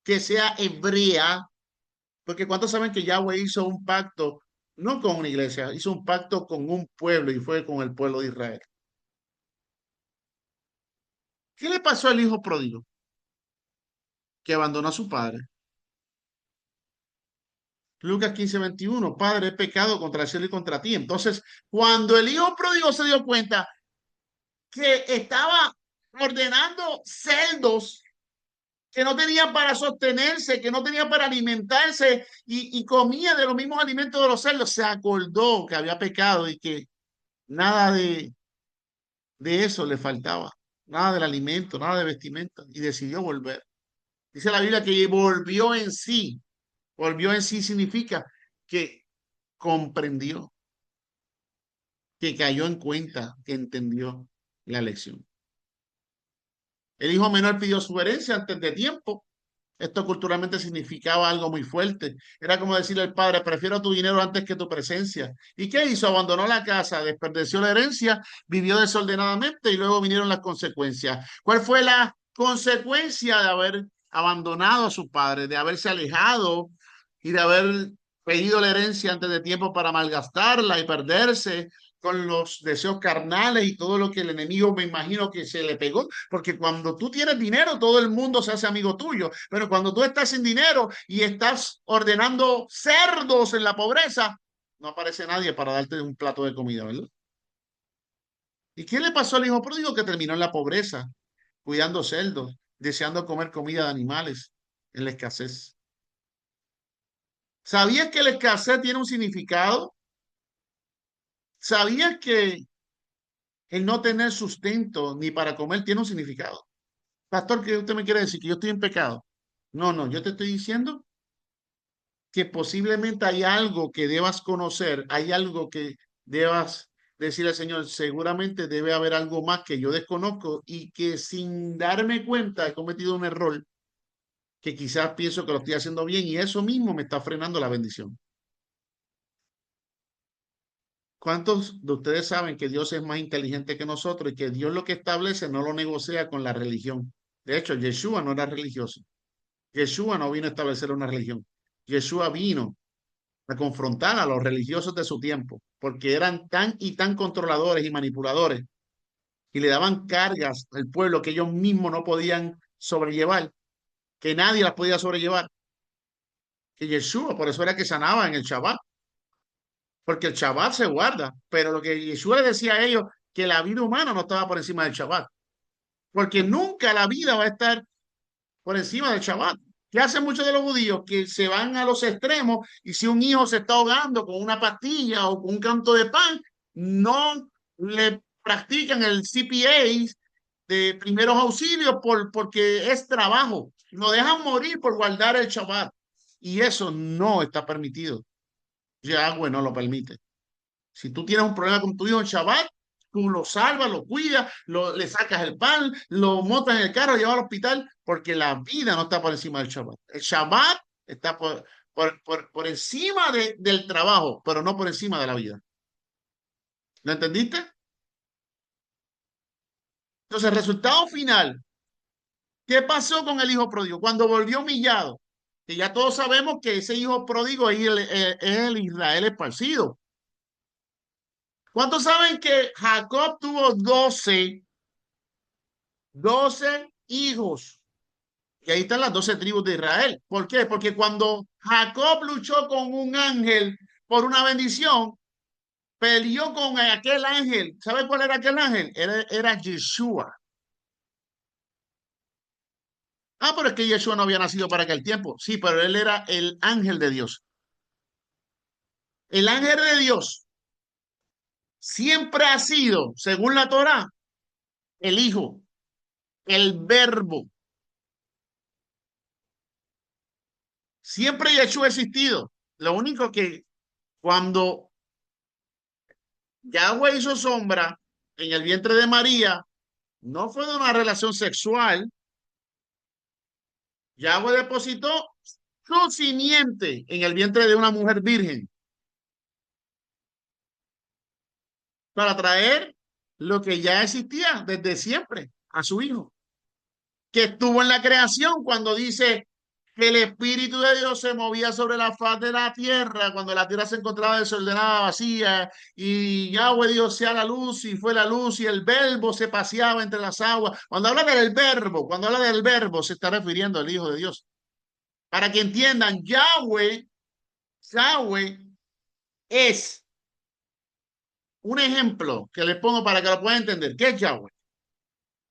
que sea hebrea, porque ¿cuántos saben que Yahweh hizo un pacto, no con una iglesia, hizo un pacto con un pueblo y fue con el pueblo de Israel? ¿Qué le pasó al hijo pródigo? Que abandonó a su padre. Lucas 15:21, Padre, he pecado contra el cielo y contra ti. Entonces, cuando el hijo pródigo se dio cuenta que estaba ordenando cerdos que no tenían para sostenerse, que no tenían para alimentarse y comía de los mismos alimentos de los cerdos, se acordó que había pecado y que nada de eso le faltaba, nada del alimento, nada de vestimenta, y decidió volver. Dice la Biblia que volvió en sí significa que comprendió, que cayó en cuenta, que entendió la lección. El hijo menor pidió su herencia antes de tiempo. Esto culturalmente significaba algo muy fuerte. Era como decirle al padre, prefiero tu dinero antes que tu presencia. ¿Y qué hizo? Abandonó la casa, desperdició la herencia, vivió desordenadamente y luego vinieron las consecuencias. ¿Cuál fue la consecuencia de haber abandonado a su padre, de haberse alejado y de haber pedido la herencia antes de tiempo para malgastarla y perderse con los deseos carnales y todo lo que el enemigo me imagino que se le pegó? Porque cuando tú tienes dinero, todo el mundo se hace amigo tuyo, pero cuando tú estás sin dinero y estás ordenando cerdos en la pobreza, no aparece nadie para darte un plato de comida, ¿verdad? ¿Y qué le pasó al hijo pródigo que terminó en la pobreza, cuidando cerdos, deseando comer comida de animales en la escasez? ¿Sabías que la escasez tiene un significado? ¿Sabías que el no tener sustento ni para comer tiene un significado? Pastor, ¿qué usted me quiere decir? ¿Que yo estoy en pecado? No, no, yo te estoy diciendo que posiblemente hay algo que debas conocer, hay algo que debas decir al Señor, seguramente debe haber algo más que yo desconozco y que sin darme cuenta he cometido un error que quizás pienso que lo estoy haciendo bien y eso mismo me está frenando la bendición. ¿Cuántos de ustedes saben que Dios es más inteligente que nosotros y que Dios lo que establece no lo negocia con la religión? De hecho, Yeshua no era religioso. Yeshua no vino a establecer una religión. Yeshua vino a confrontar a los religiosos de su tiempo, porque eran tan y tan controladores y manipuladores y le daban cargas al pueblo que ellos mismos no podían sobrellevar, que nadie las podía sobrellevar. Que Yeshua, por eso era que sanaba en el Shabbat, porque el Shabbat se guarda, pero lo que Yeshua le decía a ellos, que la vida humana no estaba por encima del Shabbat, porque nunca la vida va a estar por encima del Shabbat. ¿Qué hacen muchos de los judíos? Que se van a los extremos y si un hijo se está ahogando con una pastilla o con un canto de pan, no le practican el CPA de primeros auxilios porque es trabajo. Lo dejan morir por guardar el Shabbat. Y eso no está permitido. Yahweh no lo permite. Si tú tienes un problema con tu hijo en Shabbat, tú lo salvas, lo cuidas, le sacas el pan, lo montas en el carro, lo llevas al hospital, porque la vida no está por encima del Shabbat. El Shabbat está por encima del trabajo, pero no por encima de la vida. ¿Lo entendiste? Entonces, el resultado final, ¿qué pasó con el hijo pródigo? Cuando volvió humillado, que ya todos sabemos que ese hijo pródigo es el Israel esparcido. ¿Cuántos saben que Jacob tuvo 12 hijos? Y ahí están las 12 tribus de Israel. ¿Por qué? Porque cuando Jacob luchó con un ángel por una bendición, peleó con aquel ángel. ¿Sabe cuál era aquel ángel? Era Yeshua. Ah, pero es que Yeshua no había nacido para aquel tiempo. Sí, pero él era el ángel de Dios. El ángel de Dios siempre ha sido, según la Torá, el Hijo, el Verbo. Siempre Yeshua ha existido. Lo único que cuando Yahweh hizo sombra en el vientre de María, no fue de una relación sexual. Yahweh depositó su simiente en el vientre de una mujer virgen para traer lo que ya existía desde siempre a su hijo, que estuvo en la creación cuando dice que el Espíritu de Dios se movía sobre la faz de la tierra, cuando la tierra se encontraba desordenada, vacía, y Yahweh Dios sea la luz, y fue la luz, y el verbo se paseaba entre las aguas. Cuando habla del verbo, se está refiriendo al Hijo de Dios. Para que entiendan, Yahweh es un ejemplo que les pongo para que lo puedan entender. ¿Qué es Yahweh?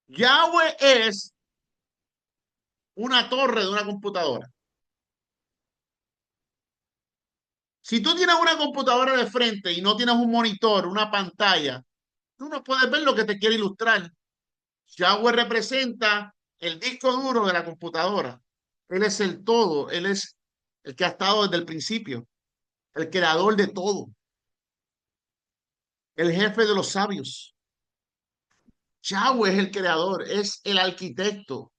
Yahweh es una torre de una computadora. Si tú tienes una computadora de frente y no tienes un monitor, una pantalla, tú no puedes ver lo que te quiere ilustrar. Yahweh representa el disco duro de la computadora. Él es el todo, él es el que ha estado desde el principio, el creador de todo, el jefe de los sabios. Yahweh es el creador, es el arquitecto.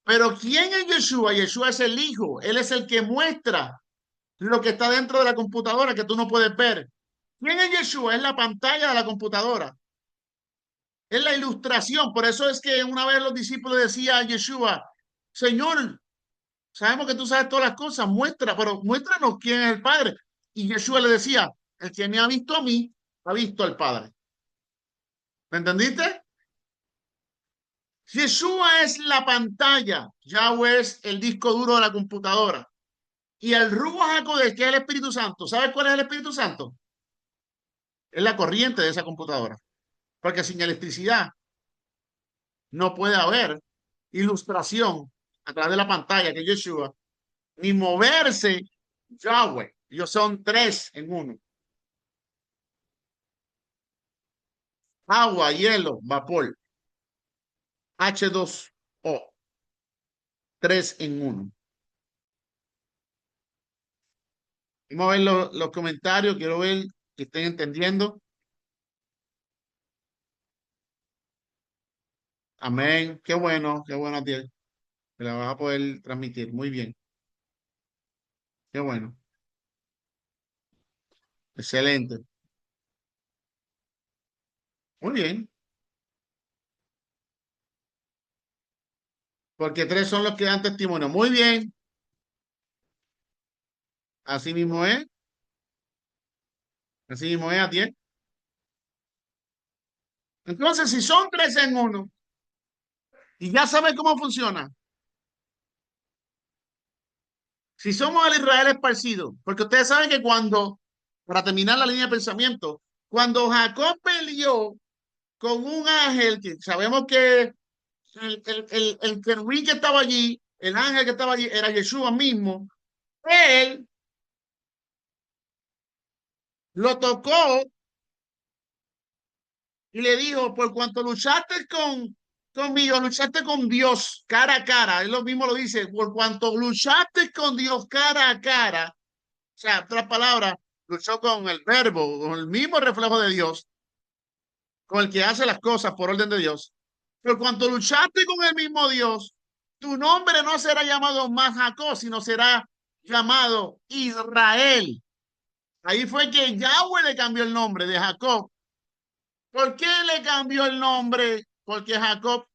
Pero ¿quién es Yeshua? Yeshua es el Hijo, él es el que muestra lo que está dentro de la computadora que tú no puedes ver. ¿Quién es Yeshua? Es la pantalla de la computadora. Es la ilustración. Por eso es que una vez los discípulos decían a Yeshua, Señor, sabemos que tú sabes todas las cosas, pero muéstranos quién es el Padre. Y Yeshua le decía, el que me ha visto a mí, ha visto al Padre. ¿Me entendiste? Yeshua es la pantalla, Yahweh es el disco duro de la computadora. Y el Ruach HaKodesh, que es el Espíritu Santo, ¿sabes cuál es el Espíritu Santo? Es la corriente de esa computadora. Porque sin electricidad no puede haber ilustración a través de la pantalla que es Yeshua, ni moverse Yahweh. Ellos son tres en uno. Agua, hielo, vapor. H2O. Tres en uno. Vamos a ver los comentarios. Quiero ver que estén entendiendo. Amén. Qué bueno, tío. Que la vas a poder transmitir. Muy bien. Qué bueno. Excelente. Muy bien, porque tres son los que dan testimonio. Muy bien, así mismo es, así mismo es, Atiel. Entonces, si son tres en uno, y ya saben cómo funciona, si somos el Israel esparcido, porque ustedes saben que cuando, para terminar la línea de pensamiento, cuando Jacob peleó con un ángel, que sabemos que el querubín que estaba allí, el ángel que estaba allí, era Yeshua mismo, él lo tocó y le dijo, por cuanto luchaste conmigo, luchaste con Dios cara a cara, él lo mismo lo dice, por cuanto luchaste con Dios cara a cara, o sea, otras palabras, luchó con el verbo, con el mismo reflejo de Dios, con el que hace las cosas por orden de Dios. Por cuanto luchaste con el mismo Dios, tu nombre no será llamado más Jacob, sino será llamado Israel. Ahí fue que Yahweh le cambió el nombre de Jacob. ¿Por qué le cambió el nombre? Porque Jacob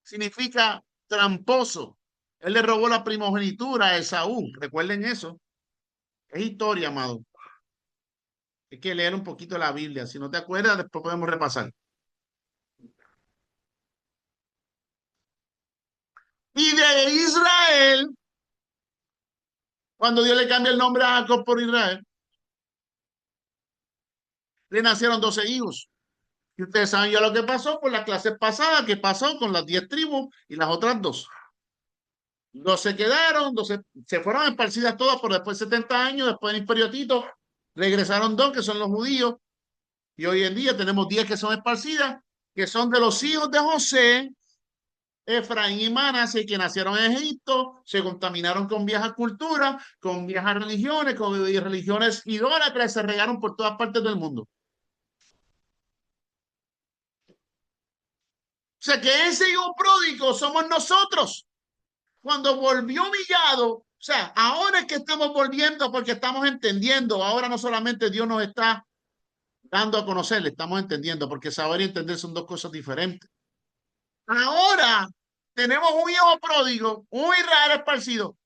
significa tramposo. Él le robó la primogenitura a Esaú. Recuerden eso. Es historia, amado. Hay que leer un poquito la Biblia. Si no te acuerdas, después podemos repasar. Y de Israel, cuando Dios le cambia el nombre a Jacob por Israel, le nacieron 12 hijos. Y ustedes saben ya lo que pasó por la clase pasada, que pasó con las 10 tribus y las otras dos. 12 quedaron, 12 se fueron esparcidas todas, pero después de 70 años, después del Imperio Tito, regresaron dos, que son los judíos, y hoy en día tenemos 10 que son esparcidas, que son de los hijos de José, Efraín y Manasés, que nacieron en Egipto, se contaminaron con viejas culturas, con viejas religiones, con religiones idólatras, se regaron por todas partes del mundo. O sea que ese hijo pródigo somos nosotros. Cuando volvió humillado, o sea, ahora es que estamos volviendo porque estamos entendiendo. Ahora no solamente Dios nos está dando a conocer, le estamos entendiendo, porque saber y entender son dos cosas diferentes. Ahora tenemos un hijo pródigo, un Israel esparcido,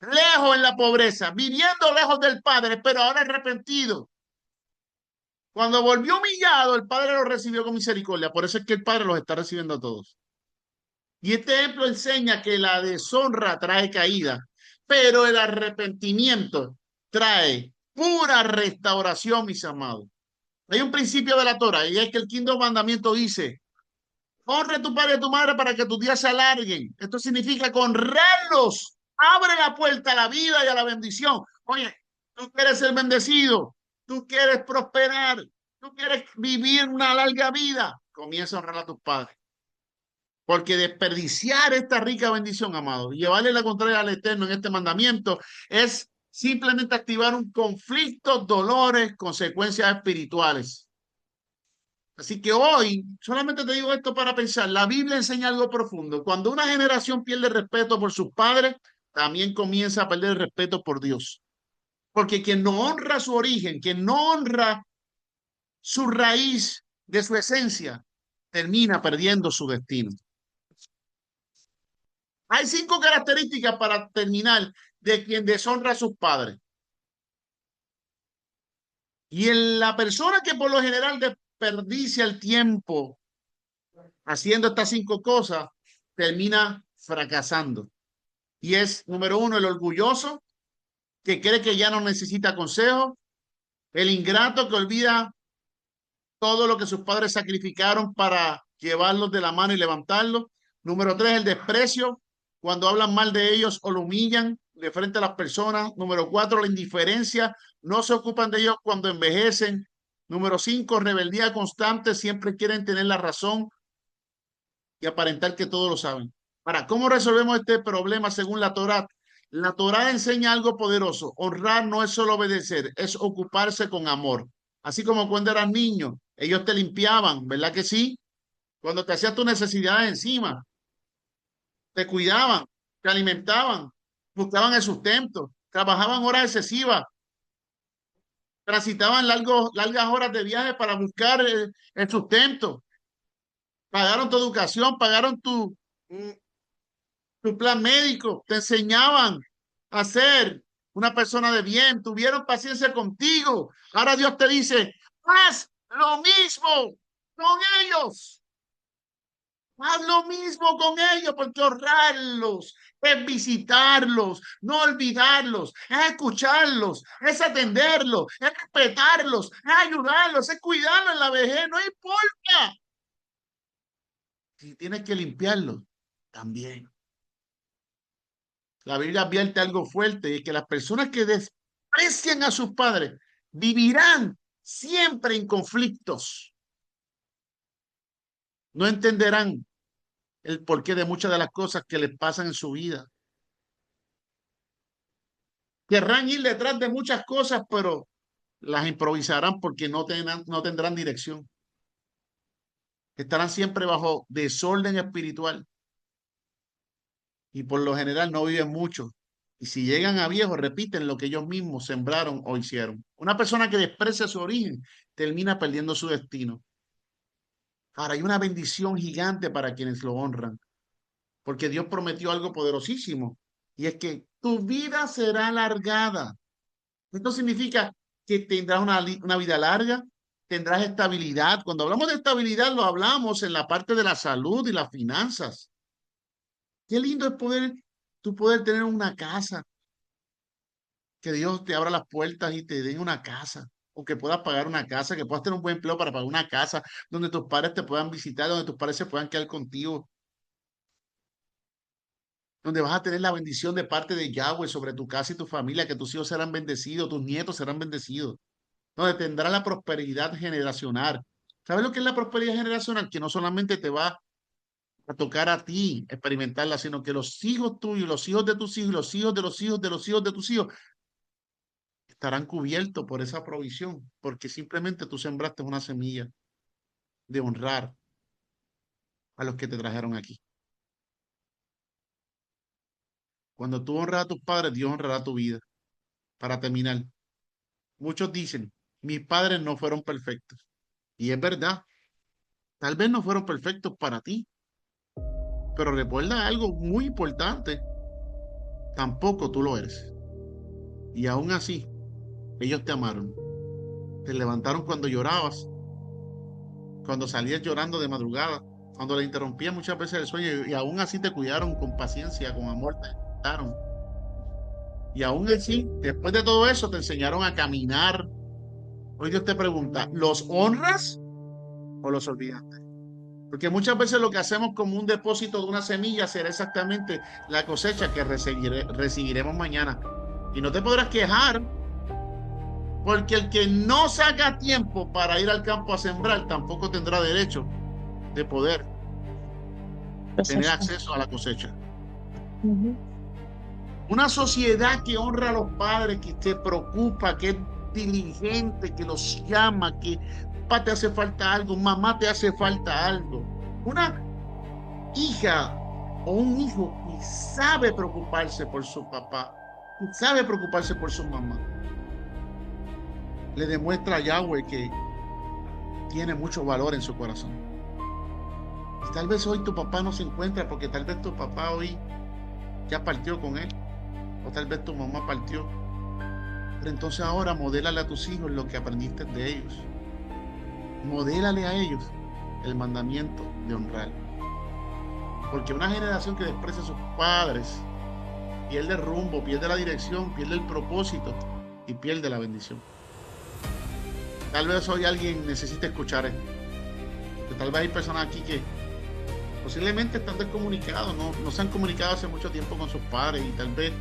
lejos en la pobreza, viviendo lejos del Padre, pero ahora arrepentido. Cuando volvió humillado, el Padre lo recibió con misericordia. Por eso es que el Padre los está recibiendo a todos. Y este ejemplo enseña que la deshonra trae caída, pero el arrepentimiento trae pura restauración, mis amados. Hay un principio de la Torah y es que el quinto mandamiento dice, honra a tu padre y a tu madre para que tus días se alarguen. Esto significa que honrarlos abre la puerta a la vida y a la bendición. Oye, tú quieres ser bendecido, tú quieres prosperar, tú quieres vivir una larga vida, comienza a honrar a tus padres. Porque desperdiciar esta rica bendición, amado, y llevarle la contraria al Eterno en este mandamiento es simplemente activar un conflicto, dolores, consecuencias espirituales. Así que hoy, solamente te digo esto para pensar, la Biblia enseña algo profundo. Cuando una generación pierde respeto por sus padres, también comienza a perder el respeto por Dios. Porque quien no honra su origen, quien no honra su raíz de su esencia, termina perdiendo su destino. Hay 5 características para terminar de quien deshonra a sus padres. Y en la persona que por lo general desperdicia el tiempo haciendo estas 5 cosas, termina fracasando. Y es, número uno, el orgulloso, que cree que ya no necesita consejo. El ingrato, que olvida todo lo que sus padres sacrificaron para llevarlos de la mano y levantarlos. Número 3, el desprecio, cuando hablan mal de ellos o lo humillan de frente a las personas. Número 4, la indiferencia, no se ocupan de ellos cuando envejecen. Número 5, rebeldía constante, siempre quieren tener la razón y aparentar que todos lo saben. Ahora, ¿cómo resolvemos este problema según la Torá? La Torá enseña algo poderoso. Honrar no es solo obedecer, es ocuparse con amor. Así como cuando eras niño, ellos te limpiaban, ¿verdad que sí? Cuando te hacías tus necesidades encima, te cuidaban, te alimentaban, buscaban el sustento, trabajaban horas excesivas, transitaban largas horas de viaje para buscar el sustento. pagaron tu educación, pagaron tu plan médico, te enseñaban a ser una persona de bien, tuvieron paciencia contigo. Ahora Dios te dice, haz lo mismo con ellos. Haz lo mismo con ellos, porque honrarlos es visitarlos, no olvidarlos, es escucharlos, es atenderlos, es respetarlos, es ayudarlos, es cuidarlos en la vejez, no importa. Si tienes que limpiarlos, también. La Biblia advierte algo fuerte, y es que las personas que desprecian a sus padres vivirán siempre en conflictos. No entenderán el porqué de muchas de las cosas que les pasan en su vida. Querrán ir detrás de muchas cosas, pero las improvisarán porque no tendrán dirección. Estarán siempre bajo desorden espiritual y por lo general no viven mucho. Y si llegan a viejos, repiten lo que ellos mismos sembraron o hicieron. Una persona que desprecia su origen termina perdiendo su destino. Ahora, hay una bendición gigante para quienes lo honran, porque Dios prometió algo poderosísimo, y es que tu vida será alargada. Esto significa que tendrás una vida larga, tendrás estabilidad. Cuando hablamos de estabilidad, lo hablamos en la parte de la salud y las finanzas. Qué lindo es tú poder tener una casa, que Dios te abra las puertas y te dé una casa, o que puedas pagar una casa, que puedas tener un buen empleo para pagar una casa, donde tus padres te puedan visitar, donde tus padres se puedan quedar contigo, donde vas a tener la bendición de parte de Yahweh sobre tu casa y tu familia, que tus hijos serán bendecidos, tus nietos serán bendecidos, donde tendrá la prosperidad generacional. ¿Sabes lo que es la prosperidad generacional? Que no solamente te va a tocar a ti experimentarla, sino que los hijos tuyos, los hijos de tus hijos, los hijos de los hijos de los hijos de tus hijos estarán cubiertos por esa provisión, porque simplemente tú sembraste una semilla de honrar a los que te trajeron aquí. Cuando tú honras a tus padres, Dios honrará tu vida. Para terminar, muchos dicen, mis padres no fueron perfectos. Y es verdad, tal vez no fueron perfectos para ti, pero recuerda algo muy importante, tampoco tú lo eres. Y aún así, ellos te amaron. Te levantaron cuando llorabas, cuando salías llorando de madrugada, cuando le interrumpías muchas veces el sueño, y aún así te cuidaron con paciencia, con amor, te alimentaron. Y aún así, después de todo eso, te enseñaron a caminar. Hoy Dios te pregunta, ¿los honras o los olvidaste? Porque muchas veces lo que hacemos como un depósito de una semilla será exactamente la cosecha que recibiremos mañana. Y no te podrás quejar, porque el que no saca tiempo para ir al campo a sembrar tampoco tendrá derecho de poder tener acceso a la cosecha. Una sociedad que honra a los padres, que se preocupa, que es diligente, que los llama, que papá te hace falta algo, mamá te hace falta algo. Una hija o un hijo que sabe preocuparse por su papá, que sabe preocuparse por su mamá, le demuestra a Yahweh que tiene mucho valor en su corazón. Y tal vez hoy tu papá no se encuentra, porque tal vez tu papá hoy ya partió con él, o tal vez tu mamá partió. Pero entonces ahora modélale a tus hijos lo que aprendiste de ellos. Modélale a ellos el mandamiento de honrar. Porque una generación que desprecia a sus padres pierde el rumbo, pierde la dirección, pierde el propósito y pierde la bendición. Tal vez hoy alguien necesite escuchar esto. Que tal vez hay personas aquí que posiblemente están descomunicados, no se han comunicado hace mucho tiempo con sus padres, y tal vez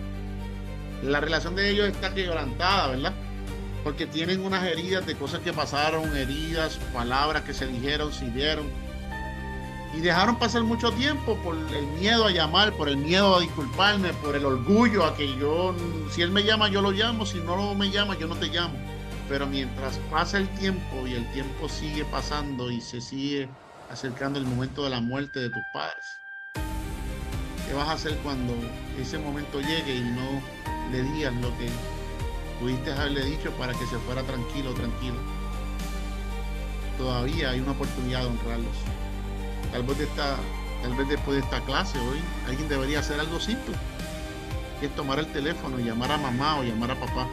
la relación de ellos está quebrantada, ¿verdad? Porque tienen unas heridas de cosas que pasaron, heridas, palabras que se dijeron, se dieron, y dejaron pasar mucho tiempo por el miedo a llamar, por el miedo a disculparme, por el orgullo a que si él me llama, yo lo llamo, si no me llama, yo no te llamo. Pero mientras pasa el tiempo y el tiempo sigue pasando y se sigue acercando el momento de la muerte de tus padres, ¿qué vas a hacer cuando ese momento llegue y no le digas lo que pudiste haberle dicho para que se fuera tranquilo, tranquilo? Todavía hay una oportunidad de honrarlos. Tal vez, tal vez después de esta clase hoy, alguien debería hacer algo simple, que es tomar el teléfono y llamar a mamá o llamar a papá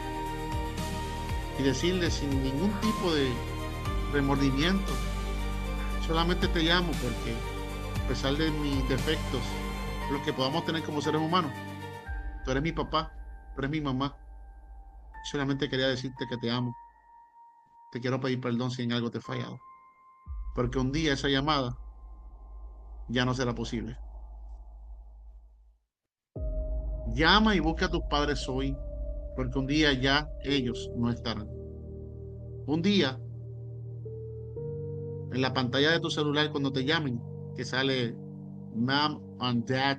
y decirle sin ningún tipo de remordimiento: solamente te llamo porque, a pesar de mis defectos, los que podamos tener como seres humanos, tú eres mi papá, tú eres mi mamá. Solamente quería decirte que te amo. Te quiero pedir perdón si en algo te he fallado, porque un día esa llamada ya no será posible. Llama y busca a tus padres hoy, porque un día ya ellos no estarán. Un día, en la pantalla de tu celular, cuando te llamen, que sale mom and dad,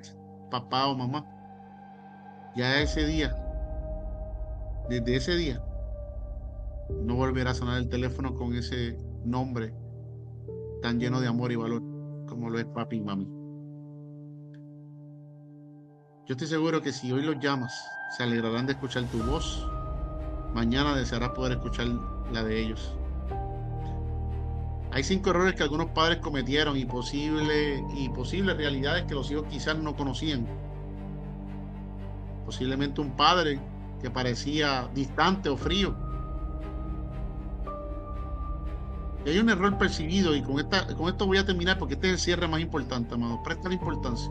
papá o mamá, ya ese día, desde ese día, no volverá a sonar el teléfono con ese nombre tan lleno de amor y valor como lo es papi y mami. Yo estoy seguro que si hoy los llamas, se alegrarán de escuchar tu voz. Mañana desearás poder escuchar la de ellos. Hay 5 errores que algunos padres cometieron y posibles realidades que los hijos quizás no conocían. Posiblemente un padre que parecía distante o frío. Y hay un error percibido, y con esto voy a terminar porque este es el cierre más importante, amado. Presta la importancia.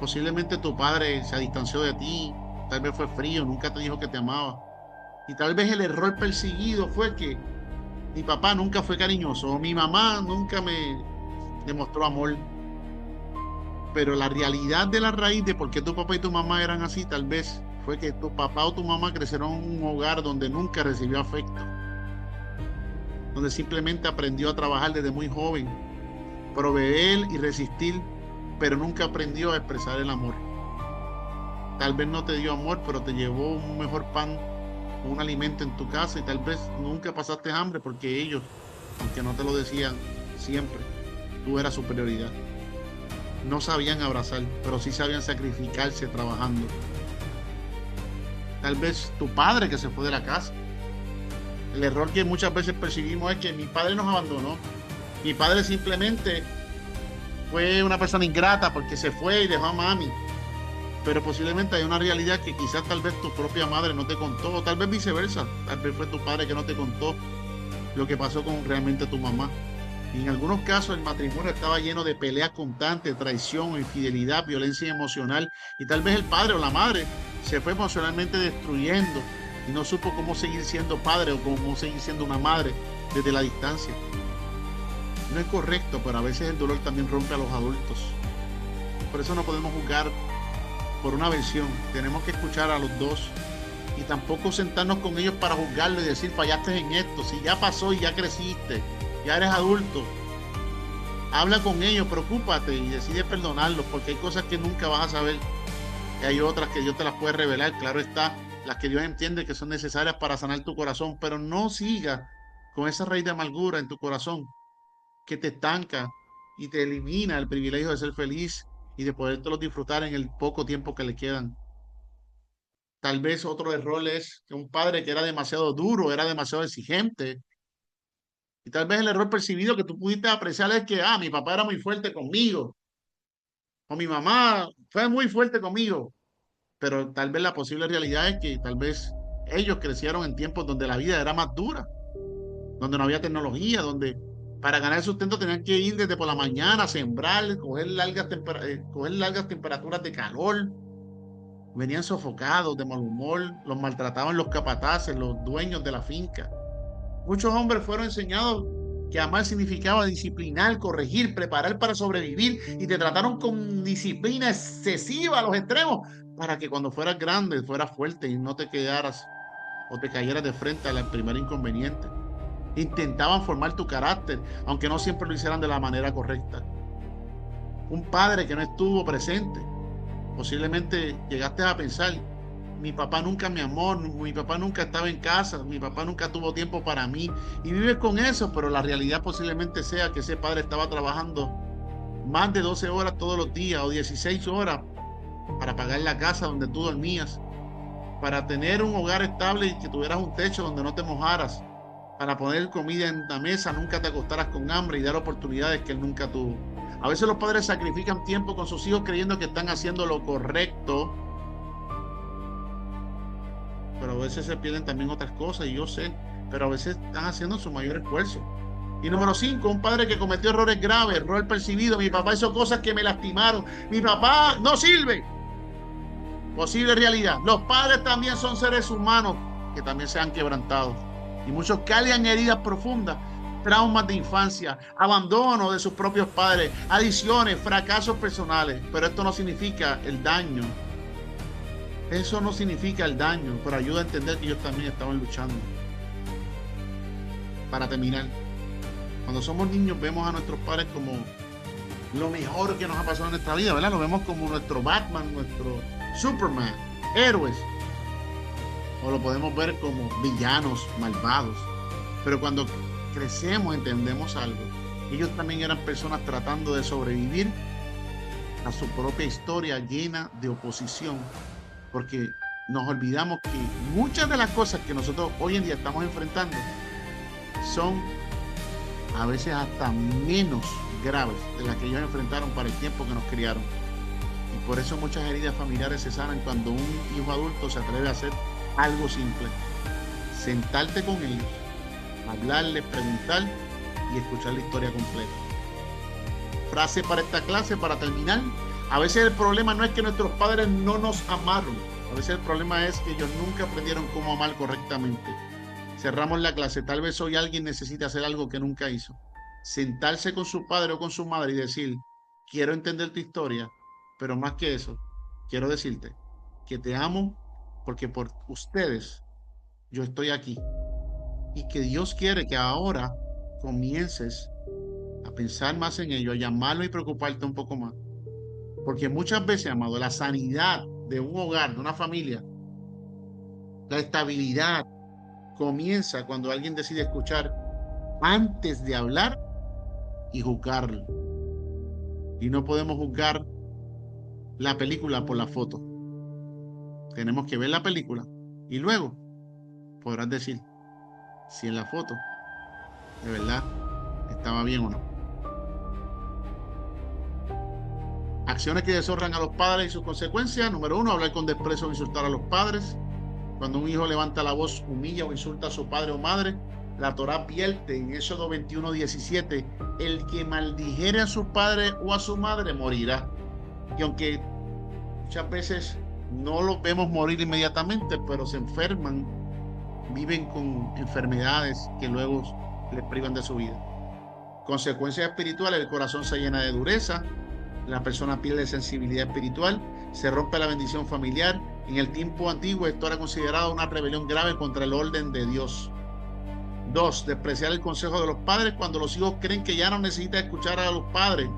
Posiblemente tu padre se distanció de ti, tal vez fue frío, nunca te dijo que te amaba. Y tal vez el error perseguido fue que mi papá nunca fue cariñoso, o mi mamá nunca me demostró amor. Pero la realidad de la raíz de por qué tu papá y tu mamá eran así, tal vez fue que tu papá o tu mamá crecieron en un hogar donde nunca recibió afecto, donde simplemente aprendió a trabajar desde muy joven, proveer y resistir, pero nunca aprendió a expresar el amor. Tal vez no te dio amor, pero te llevó un mejor pan, un alimento en tu casa, y tal vez nunca pasaste hambre porque ellos, aunque no te lo decían siempre, tú eras su prioridad. No sabían abrazar, pero sí sabían sacrificarse trabajando. Tal vez tu padre que se fue de la casa. El error que muchas veces percibimos es que mi padre nos abandonó. Mi padre simplemente fue una persona ingrata porque se fue y dejó a mami. Pero posiblemente hay una realidad que quizás tal vez tu propia madre no te contó, o tal vez viceversa. Tal vez fue tu padre que no te contó lo que pasó con realmente tu mamá. Y en algunos casos el matrimonio estaba lleno de peleas constantes, traición, infidelidad, violencia emocional. Y tal vez el padre o la madre se fue emocionalmente destruyendo y no supo cómo seguir siendo padre o cómo seguir siendo una madre desde la distancia. No es correcto, pero a veces el dolor también rompe a los adultos. Por eso no podemos juzgar por una versión. Tenemos que escuchar a los dos y tampoco sentarnos con ellos para juzgarlo y decir fallaste en esto. Si ya pasó y ya creciste, ya eres adulto, habla con ellos, preocúpate y decide perdonarlos, porque hay cosas que nunca vas a saber y hay otras que Dios te las puede revelar. Claro está, las que Dios entiende que son necesarias para sanar tu corazón, pero no sigas con esa raíz de amargura en tu corazón que te estanca y te elimina el privilegio de ser feliz y de podértelo disfrutar en el poco tiempo que le quedan. Tal vez otro error es que un padre que era demasiado duro, era demasiado exigente. Y tal vez el error percibido que tú pudiste apreciar es que, mi papá era muy fuerte conmigo, o mi mamá fue muy fuerte conmigo. Pero tal vez la posible realidad es que tal vez ellos crecieron en tiempos donde la vida era más dura, donde no había tecnología, donde para ganar sustento tenían que ir desde por la mañana a sembrar, coger largas temperaturas de calor. Venían sofocados, de mal humor, los maltrataban los capataces, los dueños de la finca. Muchos hombres fueron enseñados que amar significaba disciplinar, corregir, preparar para sobrevivir, y te trataron con disciplina excesiva a los extremos para que cuando fueras grande fueras fuerte y no te quedaras o te cayeras de frente al primer inconveniente. Intentaban formar tu carácter, aunque no siempre lo hicieran de la manera correcta. Un padre que no estuvo presente. Posiblemente llegaste a pensar, mi papá nunca me amó, mi papá nunca estaba en casa, mi papá nunca tuvo tiempo para mí. Y vives con eso, pero la realidad posiblemente sea que ese padre estaba trabajando más de 12 horas todos los días o 16 horas para pagar la casa donde tú dormías, para tener un hogar estable y que tuvieras un techo donde no te mojaras. para poner comida en la mesa, nunca te acostarás con hambre y dar oportunidades que él nunca tuvo. A veces los padres sacrifican tiempo con sus hijos creyendo que están haciendo lo correcto, pero a veces se pierden también otras cosas, y yo sé, pero a veces están haciendo su mayor esfuerzo. Y número 5, un padre que cometió errores graves, error percibido. Mi papá hizo cosas que me lastimaron. Mi papá no sirve. Posible realidad. Los padres también son seres humanos que también se han quebrantado. Y muchos cargan heridas profundas, traumas de infancia, abandono de sus propios padres, adicciones, fracasos personales. Pero esto no significa el daño. Eso no significa el daño, pero ayuda a entender que ellos también estaban luchando. Para terminar, cuando somos niños vemos a nuestros padres como lo mejor que nos ha pasado en nuestra vida, ¿verdad? Lo vemos como nuestro Batman, nuestro Superman, héroes. O lo podemos ver como villanos, malvados. Pero cuando crecemos entendemos algo. Ellos también eran personas tratando de sobrevivir a su propia historia llena de oposición. Porque nos olvidamos que muchas de las cosas que nosotros hoy en día estamos enfrentando son a veces hasta menos graves de las que ellos enfrentaron para el tiempo que nos criaron. Y por eso muchas heridas familiares se sanan cuando un hijo adulto se atreve a hacer algo simple: sentarte con ellos, hablarles, preguntar y escuchar la historia completa. Frase para esta clase, para terminar: a veces el problema no es que nuestros padres no nos amaron, a veces el problema es que ellos nunca aprendieron cómo amar correctamente. Cerramos la clase. Tal vez hoy alguien necesita hacer algo que nunca hizo: sentarse con su padre o con su madre y decir: quiero entender tu historia, pero más que eso, quiero decirte que te amo, porque por ustedes yo estoy aquí, y que Dios quiere que ahora comiences a pensar más en ello, a llamarlo y preocuparte un poco más. Porque muchas veces, amado, la sanidad de un hogar, de una familia, la estabilidad comienza cuando alguien decide escuchar antes de hablar y juzgarlo. Y no podemos juzgar la película por la foto. Tenemos que ver la película y luego podrás decir si en la foto de verdad estaba bien o no. Acciones que deshonran a los padres y sus consecuencias. Número 1, hablar con desprecio o insultar a los padres. Cuando un hijo levanta la voz, humilla o insulta a su padre o madre, la Torá advierte en Éxodo 21:17: el que maldijere a su padre o a su madre morirá. Y aunque muchas veces no los vemos morir inmediatamente, pero se enferman, viven con enfermedades que luego les privan de su vida. Consecuencias espirituales: el corazón se llena de dureza, la persona pierde sensibilidad espiritual, se rompe la bendición familiar. En el tiempo antiguo esto era considerado una rebelión grave contra el orden de Dios. 2, despreciar el consejo de los padres cuando los hijos creen que ya no necesitan escuchar a los padres.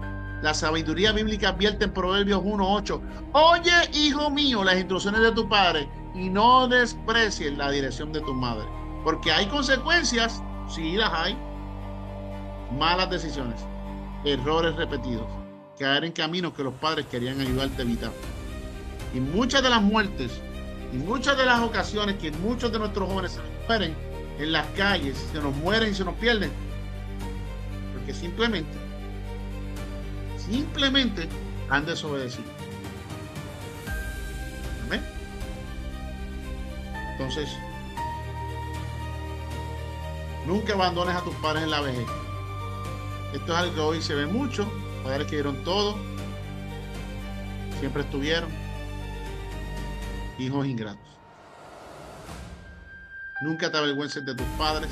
La sabiduría bíblica advierte en Proverbios 1:8: oye, hijo mío, las instrucciones de tu padre y no desprecies la dirección de tu madre. Porque hay consecuencias, sí las hay: malas decisiones, errores repetidos, caer en caminos que los padres querían ayudarte a evitar. Y muchas de las muertes y muchas de las ocasiones que muchos de nuestros jóvenes se nos mueren en las calles, se nos mueren y se nos pierden, porque simplemente han desobedecido. ¿Amén? Entonces, nunca abandones a tus padres en la vejez. Esto es algo que hoy se ve mucho. Padres que dieron todo, siempre estuvieron. Hijos ingratos. Nunca te avergüences de tus padres.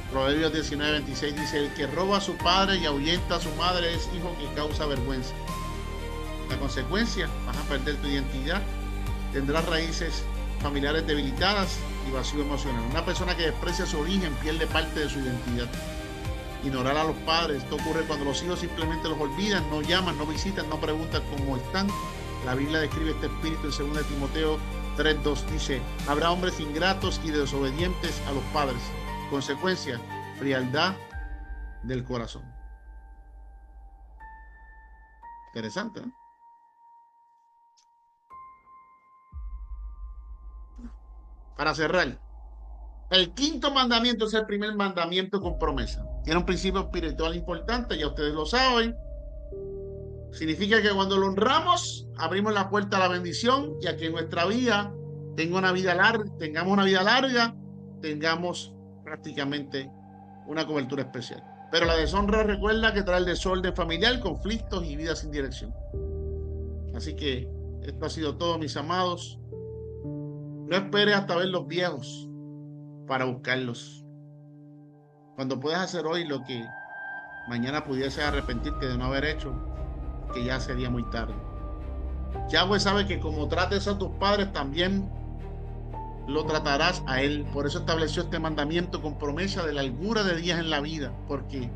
Proverbios 19:26 dice: el que roba a su padre y ahuyenta a su madre es hijo que causa vergüenza. La consecuencia: vas a perder tu identidad, tendrás raíces familiares debilitadas y vacío emocional. Una persona que desprecia su origen pierde parte de su identidad. Ignorar a los padres: esto ocurre cuando los hijos simplemente los olvidan, no llaman, no visitan, no preguntan cómo están. La Biblia describe este espíritu en 2 Timoteo 3:2. Dice: habrá hombres ingratos y desobedientes a los padres. Consecuencia: frialdad del corazón. Interesante, ¿no? Para cerrar, El quinto mandamiento es el primer mandamiento con promesa. Tiene un principio espiritual importante, ya ustedes lo saben. Significa que cuando lo honramos, abrimos la puerta a la bendición y a que nuestra vida tenga una vida larga, tengamos una vida larga, tengamos prácticamente una cobertura especial. Pero la deshonra recuerda que trae el desorden familiar, conflictos y vida sin dirección. Así que esto ha sido todo, mis amados. No esperes hasta ver los viejos para buscarlos. Cuando puedas hacer hoy lo que mañana pudiese arrepentirte de no haber hecho, que ya sería muy tarde. Yahweh sabe que como trates a tus padres, también lo tratarás a él. Por eso estableció este mandamiento con promesa de largura de días en la vida, porque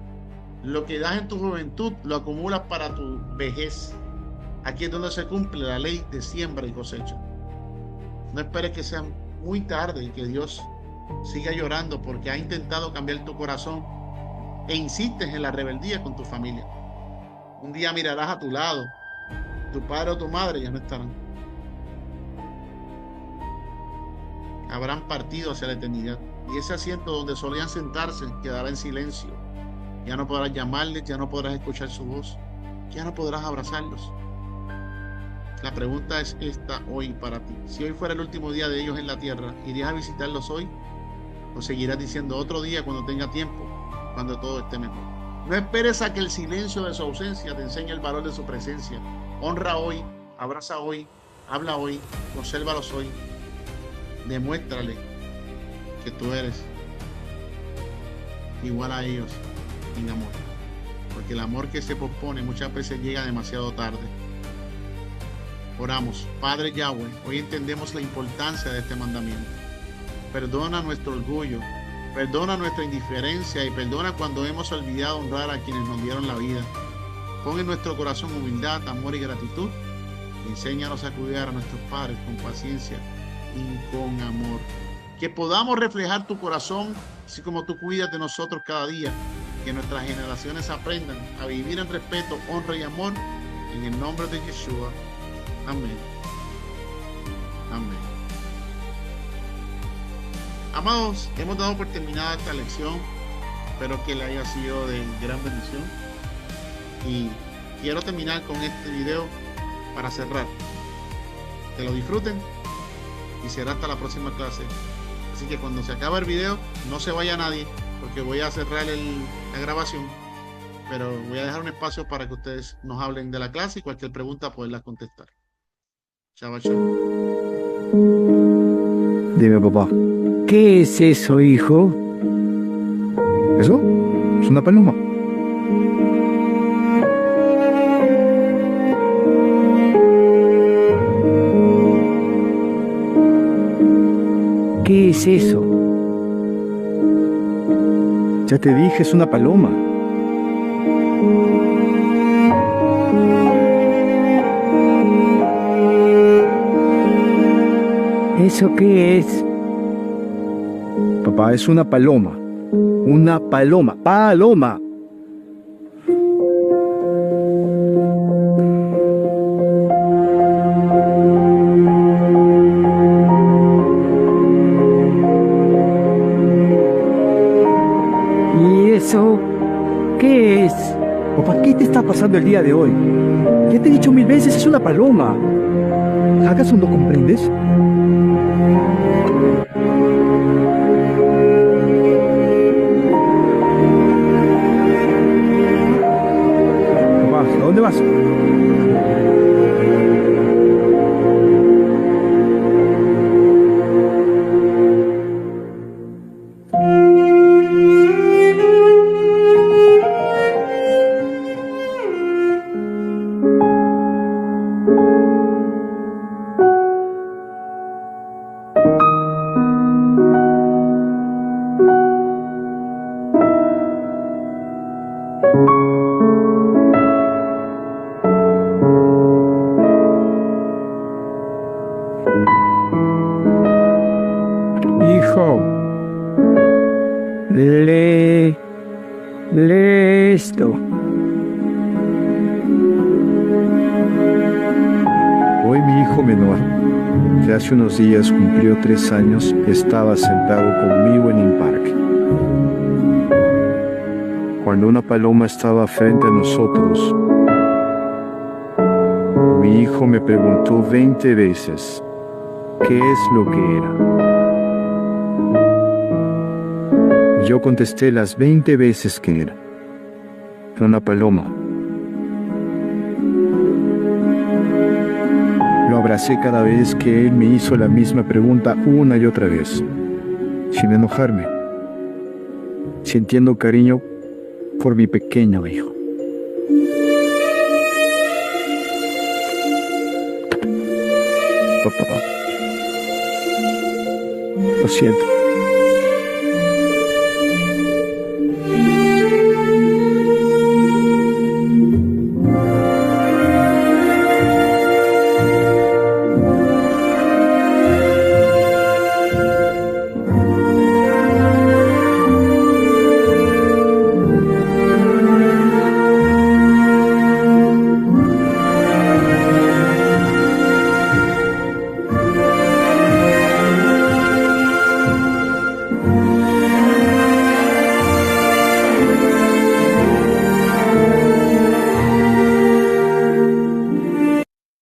lo que das en tu juventud lo acumulas para tu vejez. Aquí es donde se cumple la ley de siembra y cosecha. No esperes que sea muy tarde y que Dios siga llorando porque ha intentado cambiar tu corazón e insistes en la rebeldía con tu familia. Un día mirarás a tu lado, tu padre o tu madre ya no estarán. Habrán partido hacia la eternidad y ese asiento donde solían sentarse quedará en silencio. Ya no podrás llamarles, ya no podrás escuchar su voz, ya no podrás abrazarlos. La pregunta es esta hoy para ti. Si hoy fuera el último día de ellos en la tierra, ¿irías a visitarlos hoy? ¿O seguirás diciendo otro día cuando tenga tiempo, cuando todo esté mejor? No esperes a que el silencio de su ausencia te enseñe el valor de su presencia. Honra hoy, abraza hoy, habla hoy, consérvalos hoy. Demuéstrale que tú eres igual a ellos en amor. Porque el amor que se pospone muchas veces llega demasiado tarde. Oramos. Padre Yahweh, hoy entendemos la importancia de este mandamiento. Perdona nuestro orgullo, perdona nuestra indiferencia y perdona cuando hemos olvidado honrar a quienes nos dieron la vida. Pon en nuestro corazón humildad, amor y gratitud. Y enséñanos a cuidar a nuestros padres con paciencia y con amor. Que podamos reflejar tu corazón, así como tú cuidas de nosotros cada día. Que nuestras generaciones aprendan a vivir en respeto, honra y amor. En el nombre de Yeshua. Amén. Amén. Amados, hemos dado por terminada esta lección. Espero que le haya sido de gran bendición. Y quiero terminar con este video para cerrar. Que lo disfruten y será hasta la próxima clase. Así que cuando se acabe el video, no se vaya nadie, porque voy a cerrar la grabación. Pero voy a dejar un espacio para que ustedes nos hablen de la clase y cualquier pregunta poderla contestar. Chao, chao. Dime, papá. ¿Qué es eso, hijo? ¿Eso? Es una paloma. ¿Qué es eso? Ya te dije, es una paloma. ¿Eso qué es? Papá, es una paloma. Una paloma. ¡Paloma! ¿Y eso qué es? Papá, ¿qué te está pasando el día de hoy? Ya te he dicho 1000 veces, es una paloma. ¿Acaso no comprendes? Papá, ¿a dónde vas? Hijo, lee esto. Hoy mi hijo menor que hace unos días cumplió 3 años, estaba sentado conmigo en un parque. Cuando una paloma estaba frente a nosotros, mi hijo me preguntó 20 veces qué es lo que era. Yo contesté las 20 veces que era una paloma. Lo abracé cada vez que él me hizo la misma pregunta una y otra vez, sin enojarme, sintiendo cariño por mi pequeño hijo. Papá, lo siento.